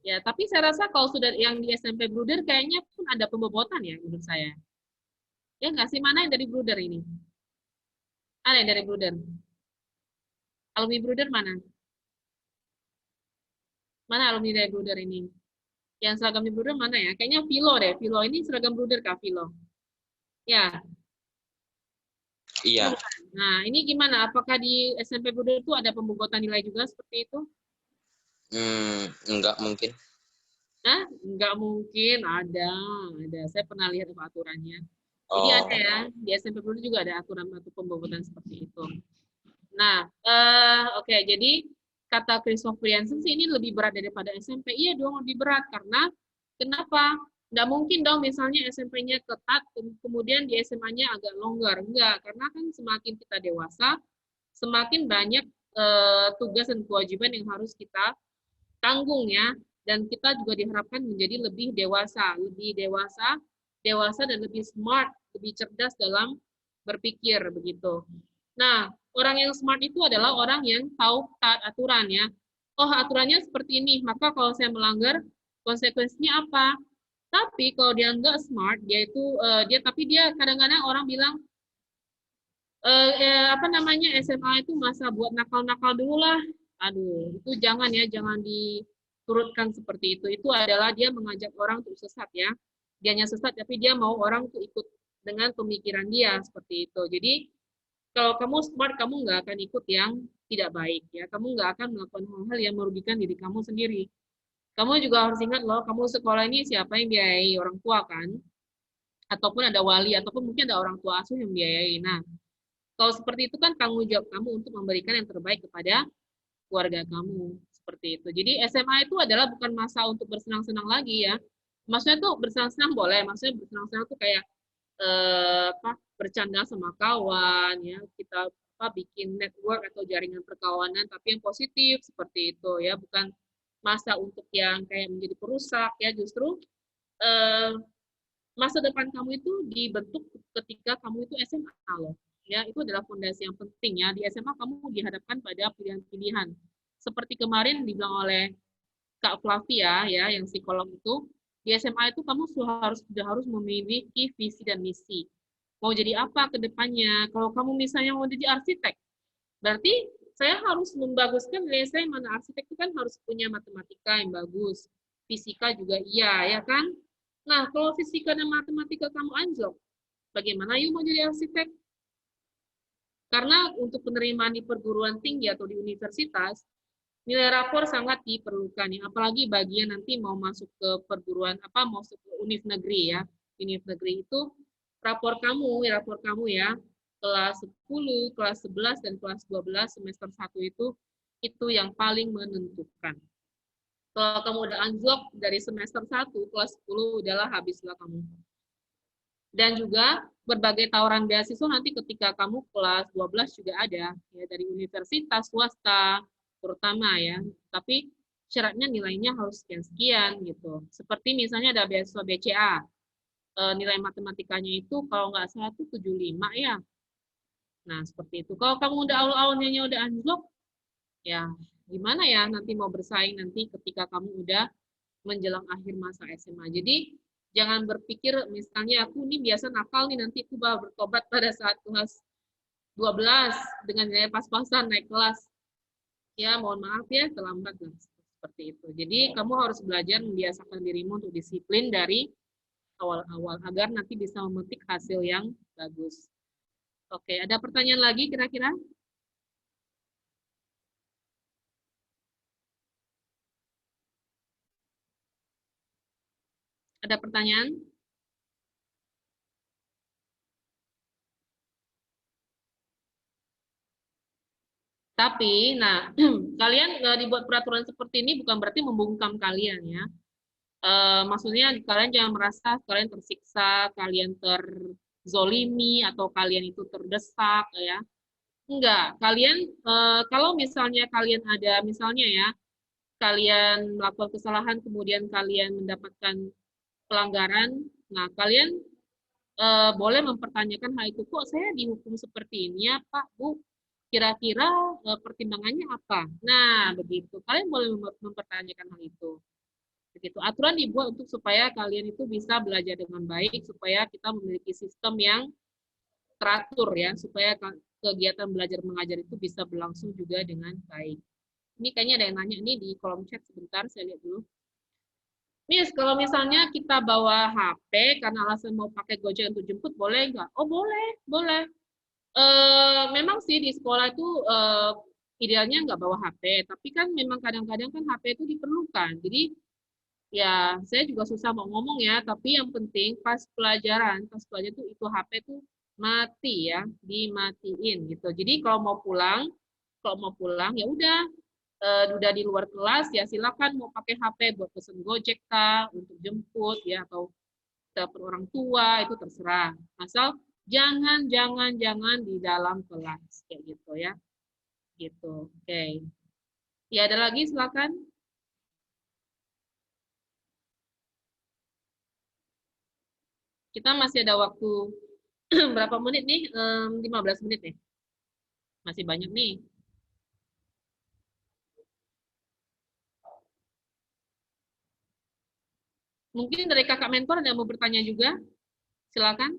Ya, tapi saya rasa kalau sudah yang di SMP Bruder kayaknya pun ada pembobotan ya menurut saya. Ya nggak sih, mana yang dari Bruder ini? Ada yang dari Bruder? Alumni Bruder mana? Mana alumni dari Bruder ini? Yang seragam di Bruder mana ya? Kayaknya Philo deh. Philo ini seragam Bruder kah Philo? Ya. Iya. Nah, ini gimana? Apakah di SMP Bruder itu ada pembobotan nilai juga seperti itu? Enggak mungkin. Hah? Enggak mungkin. Ada. Saya pernah lihat aturannya. Jadi ada ya. Di SMP Bruder juga ada aturan atau pembobotan seperti itu. Nah, oke. Jadi kata Christopher Jansen sih ini lebih berat daripada SMP. Iya dong, lebih berat. Karena kenapa? Nggak mungkin dong misalnya SMP-nya ketat, kemudian di SMA-nya agak longgar. Enggak, karena kan semakin kita dewasa, semakin banyak tugas dan kewajiban yang harus kita tanggung ya. Dan kita juga diharapkan menjadi lebih dewasa dan lebih smart, lebih cerdas dalam berpikir begitu. Nah, orang yang smart itu adalah orang yang tahu taat aturan ya. Oh, aturannya seperti ini, maka kalau saya melanggar, konsekuensinya apa? Tapi kalau dia nggak smart, tapi dia kadang-kadang orang bilang SMA itu masa buat nakal-nakal dulu lah. Aduh, itu jangan ya, jangan diturutkan seperti itu. Itu adalah dia mengajak orang untuk sesat ya. Dianya sesat, tapi dia mau orang untuk ikut dengan pemikiran dia seperti itu. Jadi kalau kamu smart, kamu nggak akan ikut yang tidak baik ya. Kamu nggak akan melakukan hal-hal yang merugikan diri kamu sendiri. Kamu juga harus ingat loh, kamu sekolah ini siapa yang biayai? Orang tua kan? Ataupun ada wali, ataupun mungkin ada orang tua asuh yang biayai. Nah, kalau seperti itu kan tanggung jawab kamu untuk memberikan yang terbaik kepada keluarga kamu. Seperti itu. Jadi SMA itu adalah bukan masa untuk bersenang-senang lagi ya. Maksudnya tuh bersenang-senang boleh, maksudnya bersenang-senang tuh kayak bercanda sama kawan ya, kita bikin network atau jaringan perkawanan tapi yang positif seperti itu ya, bukan masa untuk yang kayak menjadi perusak ya. Justru masa depan kamu itu dibentuk ketika kamu itu SMA loh ya. Itu adalah fondasi yang penting ya. Di SMA kamu dihadapkan pada pilihan-pilihan seperti kemarin dibilang oleh Kak Flavia ya, yang psikolog itu. Di SMA itu kamu sudah harus memiliki visi dan misi. Mau jadi apa ke depannya? Kalau kamu misalnya mau jadi arsitek, berarti saya harus membaguskan nilai saya. Mana arsitek itu kan harus punya matematika yang bagus, fisika juga iya, ya kan? Nah, kalau fisika dan matematika kamu anjlok, bagaimana you mau jadi arsitek? Karena untuk penerimaan di perguruan tinggi atau di universitas, nilai rapor sangat diperlukan ya, apalagi bagi yang nanti mau masuk ke perguruan mau masuk ke univ negeri ya. Univ negeri itu rapor kamu ya, kelas 10, kelas 11 dan kelas 12 semester 1 itu yang paling menentukan. Kalau kamu udah anjlok dari semester 1, kelas 10 udahlah habislah kamu. Dan juga berbagai tawaran beasiswa nanti ketika kamu kelas 12 juga ada ya, dari universitas swasta terutama ya, tapi syaratnya nilainya harus sekian-sekian gitu. Seperti misalnya ada beasiswa BCA, nilai matematikanya itu kalau nggak salah itu 75 ya. Nah, seperti itu. Kalau kamu udah awal-awalnya udah anjlok, ya gimana ya nanti mau bersaing nanti ketika kamu udah menjelang akhir masa SMA. Jadi, jangan berpikir misalnya aku ini biasa nakal nih, nanti aku bakal bertobat pada saat kelas 12 dengan nilai pas-pasan naik kelas. Ya, mohon maaf ya, terlambat lah seperti itu. Jadi, kamu harus belajar membiasakan dirimu untuk disiplin dari awal-awal agar nanti bisa memetik hasil yang bagus. Oke, ada pertanyaan lagi kira-kira? Ada pertanyaan? Tapi, nah, kalian dibuat peraturan seperti ini bukan berarti membungkam kalian ya. Maksudnya kalian jangan merasa kalian tersiksa, kalian terzolimi, atau kalian itu terdesak ya. Enggak, kalian kalau misalnya kalian ada, misalnya ya, kalian melakukan kesalahan, kemudian kalian mendapatkan pelanggaran, nah kalian boleh mempertanyakan hal itu, kok saya dihukum seperti ini ya Pak, Bu? Kira-kira pertimbangannya apa? Nah, begitu. Kalian boleh mempertanyakan hal itu. Begitu. Aturan dibuat untuk supaya kalian itu bisa belajar dengan baik, supaya kita memiliki sistem yang teratur ya, supaya kegiatan belajar mengajar itu bisa berlangsung juga dengan baik. Ini kayaknya ada yang nanya nih di kolom chat, sebentar saya lihat dulu. Miss, kalau misalnya kita bawa HP karena alasan mau pakai Gojek untuk jemput, boleh nggak? Oh, boleh, boleh. Memang sih di sekolah itu idealnya nggak bawa HP, tapi kan memang kadang-kadang kan HP itu diperlukan. Jadi ya saya juga susah mau ngomong ya, tapi yang penting pas pelajaran itu HP itu mati ya, dimatiin gitu. Jadi kalau mau pulang ya udah di luar kelas ya silakan mau pakai HP buat pesen Gojek kah, untuk jemput ya, atau telepon orang tua, itu terserah. Asal jangan di dalam kelas kayak gitu ya. Gitu. Oke. Ya, ada lagi silakan. Kita masih ada waktu berapa menit nih? 15 menit nih. Masih banyak nih. Mungkin dari kakak mentor ada yang mau bertanya juga? Silakan.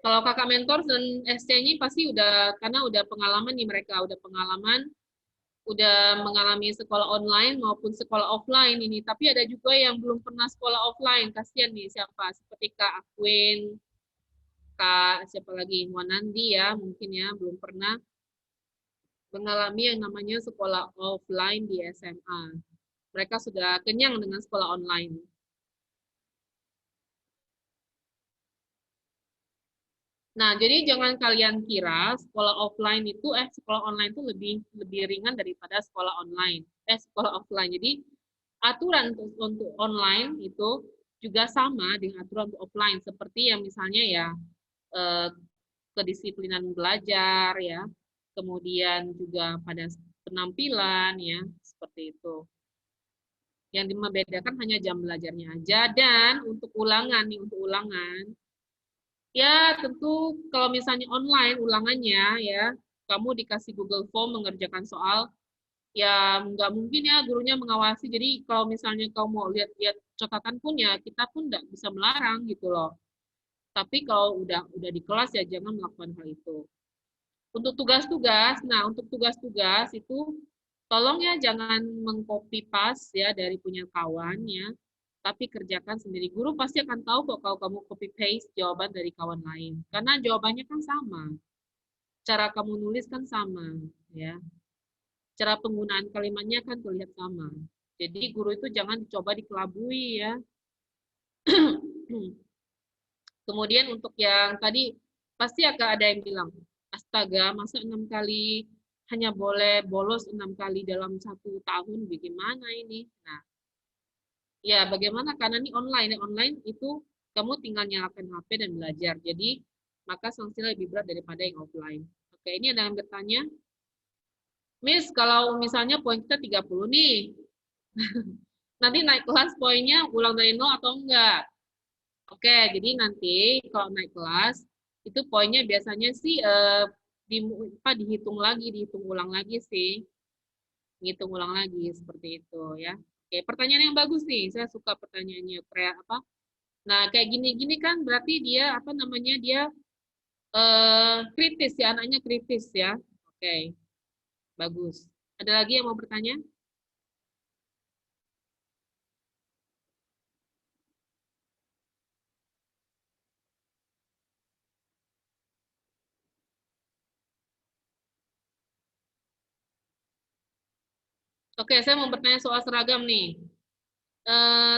Kalau kakak mentor dan SC-nya pasti udah, karena udah pengalaman nih mereka, udah pengalaman, udah mengalami sekolah online maupun sekolah offline ini. Tapi ada juga yang belum pernah sekolah offline, kasihan nih siapa? Seperti Kak Akwin, Kak siapa lagi? Wanandi ya, mungkin ya, belum pernah mengalami yang namanya sekolah offline di SMA. Mereka sudah kenyang dengan sekolah online. Nah, jadi jangan kalian kira sekolah offline itu sekolah online itu lebih ringan daripada sekolah online. Sekolah offline. Jadi aturan untuk online itu juga sama dengan aturan untuk offline, seperti yang misalnya ya kedisiplinan belajar ya. Kemudian juga pada penampilan ya, seperti itu. Yang membedakan hanya jam belajarnya aja. Dan untuk ulangan nih, untuk ulangan ya tentu kalau misalnya online ulangannya ya, kamu dikasih Google Form mengerjakan soal, ya nggak mungkin ya gurunya mengawasi. Jadi kalau misalnya kamu mau lihat-lihat catatan pun ya kita pun nggak bisa melarang gitu loh. Tapi kalau udah di kelas ya jangan melakukan hal itu. Untuk tugas-tugas, nah untuk tugas-tugas itu tolong ya jangan mengcopy paste ya dari punya kawan ya. Tapi kerjakan sendiri. Guru pasti akan tahu kok kalau kamu copy paste jawaban dari kawan lain. Karena jawabannya kan sama. Cara kamu nulis kan sama, ya. Cara penggunaan kalimatnya kan terlihat sama. Jadi guru itu jangan dicoba dikelabui ya. Kemudian untuk yang tadi pasti akan ada yang bilang, astaga, masa 6 kali hanya boleh bolos 6 kali dalam 1 tahun, bagaimana ini? Nah, ya, bagaimana? Karena ini online. Online itu kamu tinggal nyalakan HP dan belajar. Jadi, maka sanksinya lebih berat daripada yang offline. Oke, ini ada yang bertanya. Miss, kalau misalnya poin kita 30 nih. Nanti naik kelas poinnya ulang dari 0 atau enggak? Oke, jadi nanti kalau naik kelas, itu poinnya biasanya sih dihitung ulang lagi sih. Dihitung ulang lagi, seperti itu ya. Oke, pertanyaan yang bagus nih. Saya suka pertanyaannya. Nah, kayak gini-gini kan berarti dia dia kritis ya, anaknya kritis ya. Oke. Bagus. Ada lagi yang mau bertanya? Oke, saya mau bertanya soal seragam nih.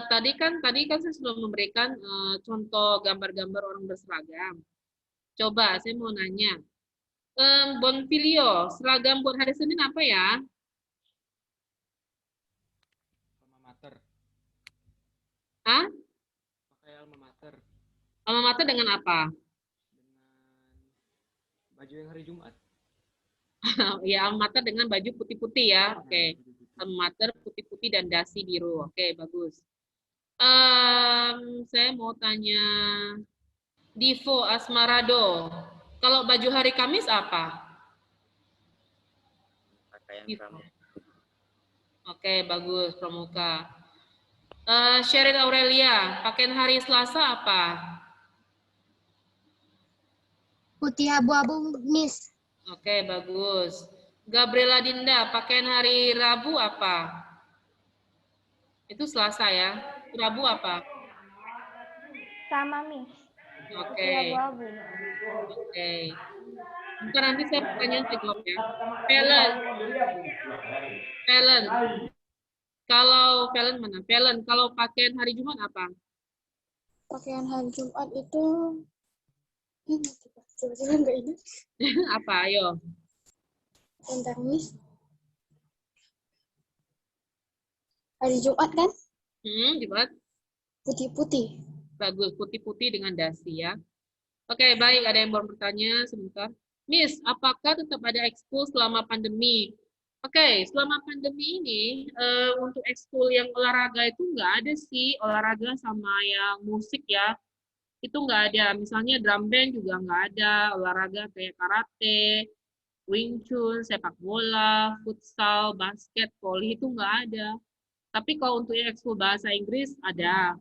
Tadi kan saya sudah memberikan contoh gambar-gambar orang berseragam. Coba saya mau nanya, Bonfilio, seragam buat hari Senin apa ya? Alma mater. Hah? Pakai alma mater. Alma mater dengan apa? Dengan baju yang hari Jumat. Ya, alma mater dengan baju putih-putih ya. Oke. Alma mater putih-putih dan dasi biru. Oke, bagus. Saya mau tanya Divo Asmarado. Kalau baju hari Kamis apa? Pakaian pramuka. Oke, bagus, pramuka. Sheryl Aurelia, pakaian hari Selasa apa? Putih abu-abu, Miss. Oke, bagus. Gabriela Dinda, pakaian hari Rabu apa? Itu Selasa ya. Rabu apa? Sama, Miss. Oke. Abu-abu. Oke. Ntar nanti saya pertanyaan jawab ya. Valen. Kalau Valen mana? Valen, kalau pakaian hari Jumat apa? Pakaian hari Jumat itu coba nggak ini. Apa? Ayo. Bentar, Miss. Hari Jumat kan? Jumat. Putih-putih. Bagus, putih-putih dengan dasi ya. Oke, baik. Ada yang mau bertanya sebentar? Miss, apakah tetap ada ekskul selama pandemi? Oke, selama pandemi ini untuk ekskul yang olahraga itu nggak ada sih, olahraga sama yang musik ya. Itu nggak ada. Misalnya drum band juga nggak ada, olahraga kayak karate, Wing Chun, sepak bola, futsal, basket, voli itu nggak ada. Tapi kalau untuk yang ekskul bahasa Inggris ada.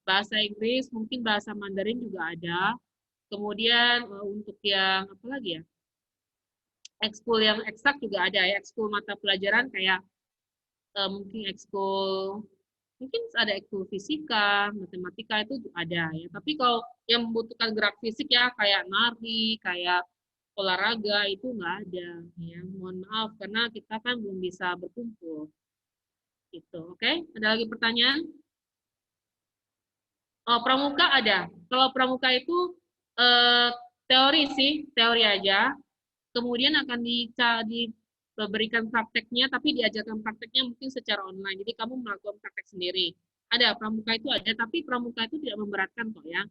Bahasa Inggris, mungkin bahasa Mandarin juga ada. Kemudian untuk yang apa lagi ya? Ekskul yang eksak juga ada ya. Ekskul mata pelajaran kayak mungkin ekskul mungkin ada ekskul fisika, matematika itu ada ya. Tapi kalau yang membutuhkan gerak fisik ya kayak nari, kayak olahraga itu nggak ada ya. Mohon maaf karena kita kan belum bisa berkumpul. Gitu. Oke, ada lagi pertanyaan? Oh, pramuka ada. Kalau pramuka itu teori sih, teori aja. Kemudian akan diberikan prakteknya, tapi diajarkan prakteknya mungkin secara online. Jadi kamu melakukan praktek sendiri. Ada pramuka itu ada, tapi pramuka itu tidak memberatkan kok ya.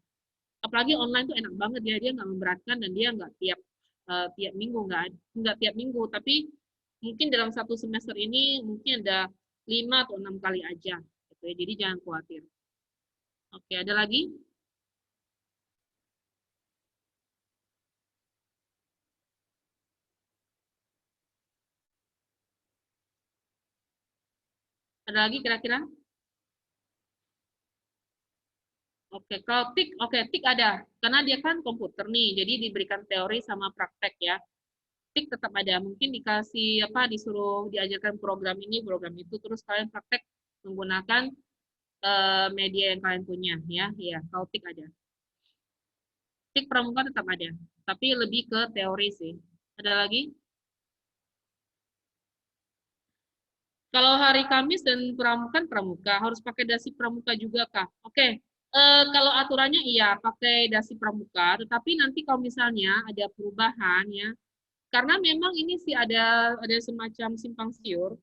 Apalagi online tuh enak banget ya, dia nggak memberatkan dan dia nggak tiap minggu nggak tiap minggu, tapi mungkin dalam satu semester ini mungkin ada 5 atau 6 kali aja. Gitu ya. Jadi jangan khawatir. Oke, ada lagi? Ada lagi kira-kira? Oke, kalau tik ada. Karena dia kan komputer nih, jadi diberikan teori sama praktek ya. Tik tetap ada. Mungkin dikasih apa, disuruh diajarkan program ini, program itu, terus kalian praktek menggunakan media yang kalian punya ya. Ya, kalau tik ada. Tik pramuka tetap ada, tapi lebih ke teori sih. Ada lagi? Kalau hari Kamis dan pramuka harus pakai dasi pramuka juga kah? Oke, kalau aturannya iya pakai dasi pramuka, tetapi nanti kalau misalnya ada perubahan ya, karena memang ini sih ada semacam simpang siur.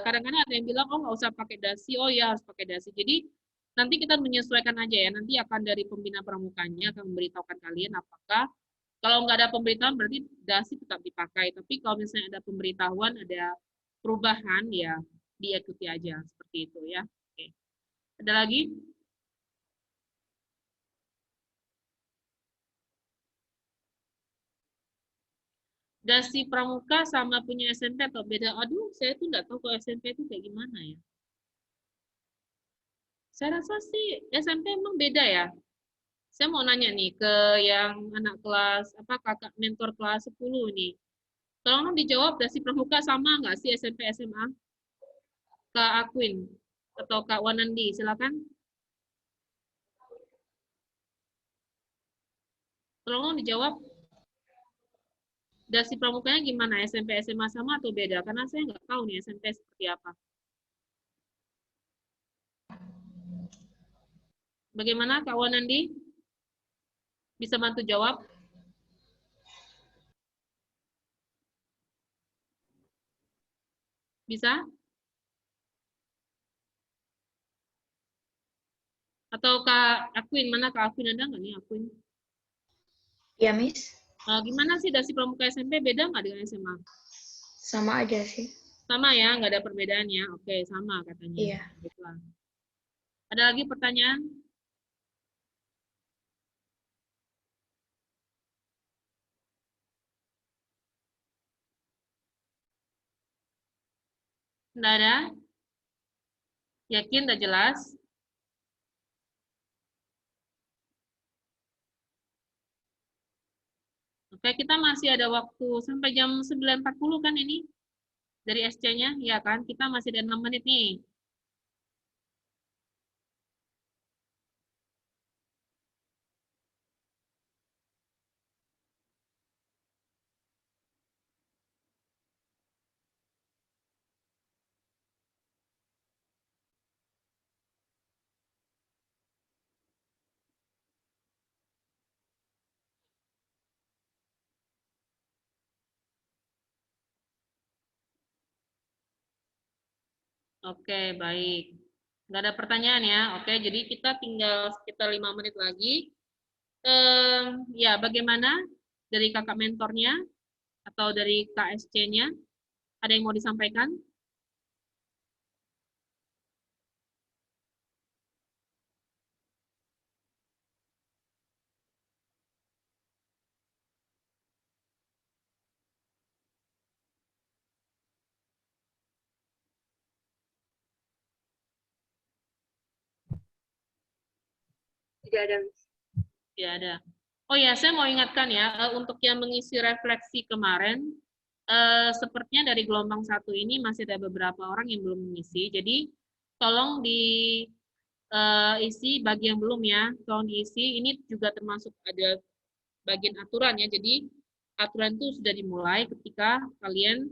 Kadang-kadang ada yang bilang oh nggak usah pakai dasi, oh ya harus pakai dasi. Jadi nanti kita menyesuaikan aja ya. Nanti akan dari pembina pramukanya akan memberitahukan kalian apakah kalau nggak ada pemberitahuan berarti dasi tetap dipakai. Tapi kalau misalnya ada pemberitahuan, ada perubahan ya diikuti aja seperti itu ya. Oke. Ada lagi? Dasi pramuka sama punya SMP atau beda? Aduh, saya tuh nggak tahu kalau SMP itu kayak gimana ya. Saya rasa sih SMP emang beda ya. Saya mau nanya nih ke yang anak kelas apa kakak mentor kelas 10 nih. Tolong dijawab dasi pramuka sama nggak sih SMP SMA? Kak Akwin atau Kak Wanandi, silakan. Tolong dijawab. Dasi pramukanya gimana? SMP SMA sama atau beda? Karena saya nggak tahu nih SMP seperti apa. Bagaimana Kak Wanandi? Bisa bantu jawab? Bisa? Atau Kak Akwin, mana Kak Akwin, ada nggak nih Akwin? Ya, Miss. Gimana sih dasi pramuka SMP beda nggak dengan SMA? Sama aja sih. Sama ya, nggak ada perbedaannya. Oke, sama katanya. Iya. Baiklah. Ada lagi pertanyaan? Nggak ada? Yakin, udah jelas? Oke, kita masih ada waktu sampai jam 9.40 kan ini? Dari SC-nya, ya kan? Kita masih ada 6 menit nih. Oke, baik. Nggak ada pertanyaan ya. Oke, jadi kita tinggal sekitar 5 menit lagi. Ya, bagaimana dari kakak mentornya atau dari KSC-nya? Ada yang mau disampaikan? Tidak ada, Miss. Tidak ada. Oh ya, saya mau ingatkan ya, untuk yang mengisi refleksi kemarin, sepertinya dari gelombang 1 ini masih ada beberapa orang yang belum mengisi. Jadi, tolong diisi bagi yang belum ya, tolong diisi. Ini juga termasuk ada bagian aturan ya. Jadi, aturan itu sudah dimulai ketika kalian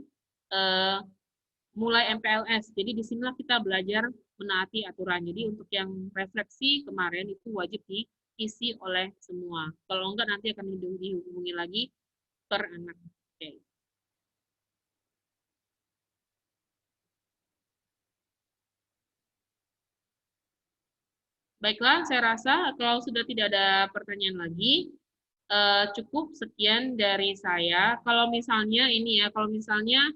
mulai MPLS. Jadi, disinilah kita belajar menaati aturan. Jadi, untuk yang refleksi kemarin itu wajib diisi oleh semua. Kalau enggak nanti akan dihubungi lagi per anak. Oke. Baiklah, saya rasa kalau sudah tidak ada pertanyaan lagi, cukup sekian dari saya. Kalau misalnya ini ya, kalau misalnya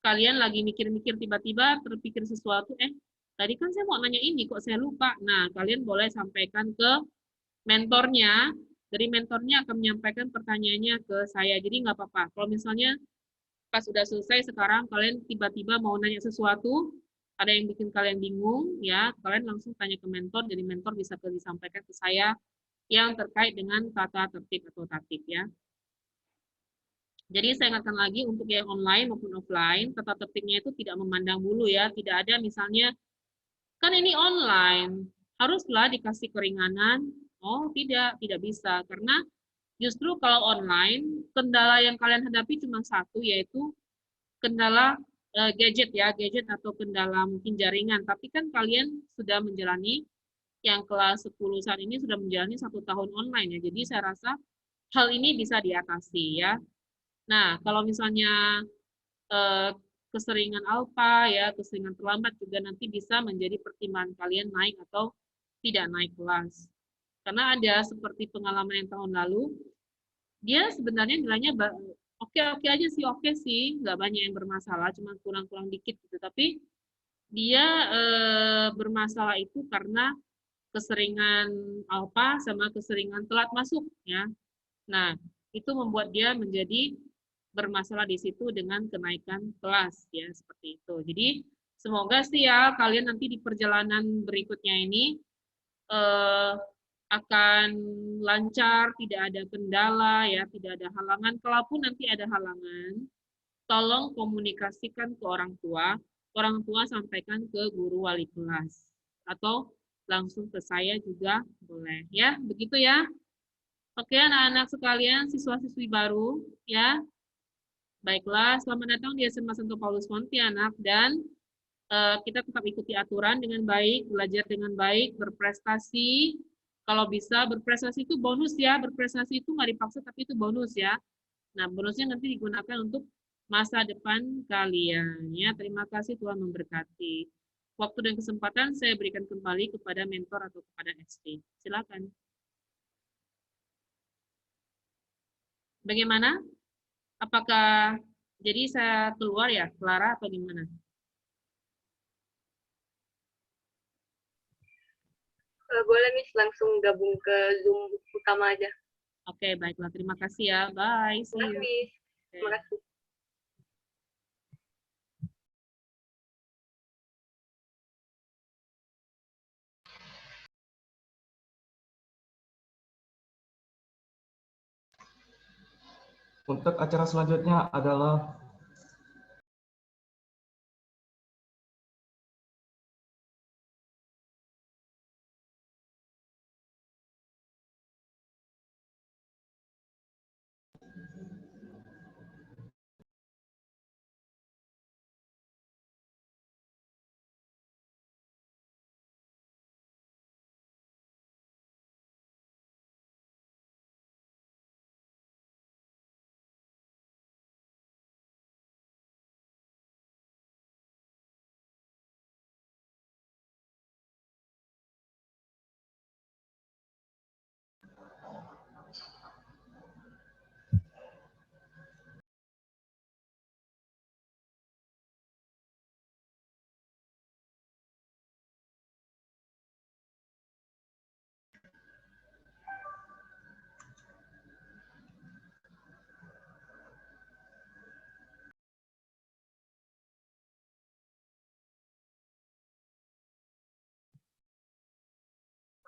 kalian lagi mikir-mikir tiba-tiba terpikir sesuatu, tadi kan saya mau nanya ini, kok saya lupa. Nah, kalian boleh sampaikan ke mentornya, dari mentornya akan menyampaikan pertanyaannya ke saya. Jadi nggak apa-apa. Kalau misalnya pas udah selesai sekarang kalian tiba-tiba mau nanya sesuatu, ada yang bikin kalian bingung, ya kalian langsung tanya ke mentor, jadi mentor bisa disampaikan ke saya yang terkait dengan tata tertib atau tatib ya. Jadi saya ingatkan lagi untuk yang online maupun offline, tata tertibnya itu tidak memandang bulu ya, tidak ada misalnya kan ini online, haruslah dikasih keringanan. Oh, tidak bisa. Karena justru kalau online, kendala yang kalian hadapi cuma satu, yaitu kendala gadget ya, gadget atau kendala mungkin jaringan. Tapi kan kalian sudah menjalani, yang kelas 10 saat ini sudah menjalani 1 tahun online ya. Jadi saya rasa hal ini bisa diatasi ya. Nah, kalau misalnya keseringan alfa ya, keseringan terlambat juga nanti bisa menjadi pertimbangan kalian naik atau tidak naik kelas. Karena ada seperti pengalaman yang tahun lalu, dia sebenarnya nilainya oke-oke aja sih, oke sih, nggak banyak yang bermasalah, cuma kurang-kurang dikit gitu. Tapi dia bermasalah itu karena keseringan alfa sama keseringan telat masuk ya. Nah, itu membuat dia menjadi bermasalah di situ dengan kenaikan kelas ya, seperti itu. Jadi semoga sih ya kalian nanti di perjalanan berikutnya ini akan lancar, tidak ada kendala ya, tidak ada halangan. Kalaupun nanti ada halangan, tolong komunikasikan ke orang tua sampaikan ke guru wali kelas atau langsung ke saya juga boleh ya, begitu ya. Oke anak-anak sekalian, siswa-siswi baru ya. Baiklah, selamat datang di SMA Santo Paulus Pontianak dan kita tetap ikuti aturan dengan baik, belajar dengan baik, berprestasi. Kalau bisa berprestasi itu bonus ya, berprestasi itu nggak dipaksa tapi itu bonus ya. Nah, bonusnya nanti digunakan untuk masa depan kalian ya. Terima kasih, Tuhan memberkati. Waktu dan kesempatan saya berikan kembali kepada mentor atau kepada ST. Silakan. Bagaimana? Apakah jadi saya keluar ya, Clara atau gimana? Boleh Miss langsung gabung ke Zoom utama aja. Oke, baiklah. Terima kasih ya. Bye. See you. Miss. Terima kasih. Untuk acara selanjutnya adalah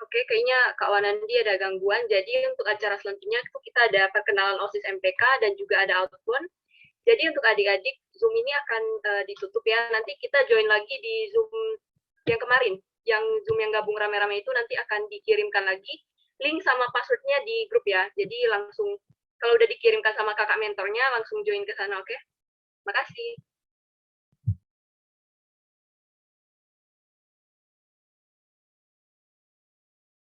Oke, kayaknya Kak Wanandi ada gangguan. Jadi untuk acara selanjutnya itu kita ada perkenalan OSIS MPK dan juga ada outbound. Jadi untuk adik-adik, Zoom ini akan ditutup ya. Nanti kita join lagi di Zoom yang kemarin. Yang Zoom yang gabung rame-rame itu nanti akan dikirimkan lagi. Link sama passwordnya di grup ya. Jadi langsung, kalau udah dikirimkan sama kakak mentornya, langsung join ke sana, oke? Makasih.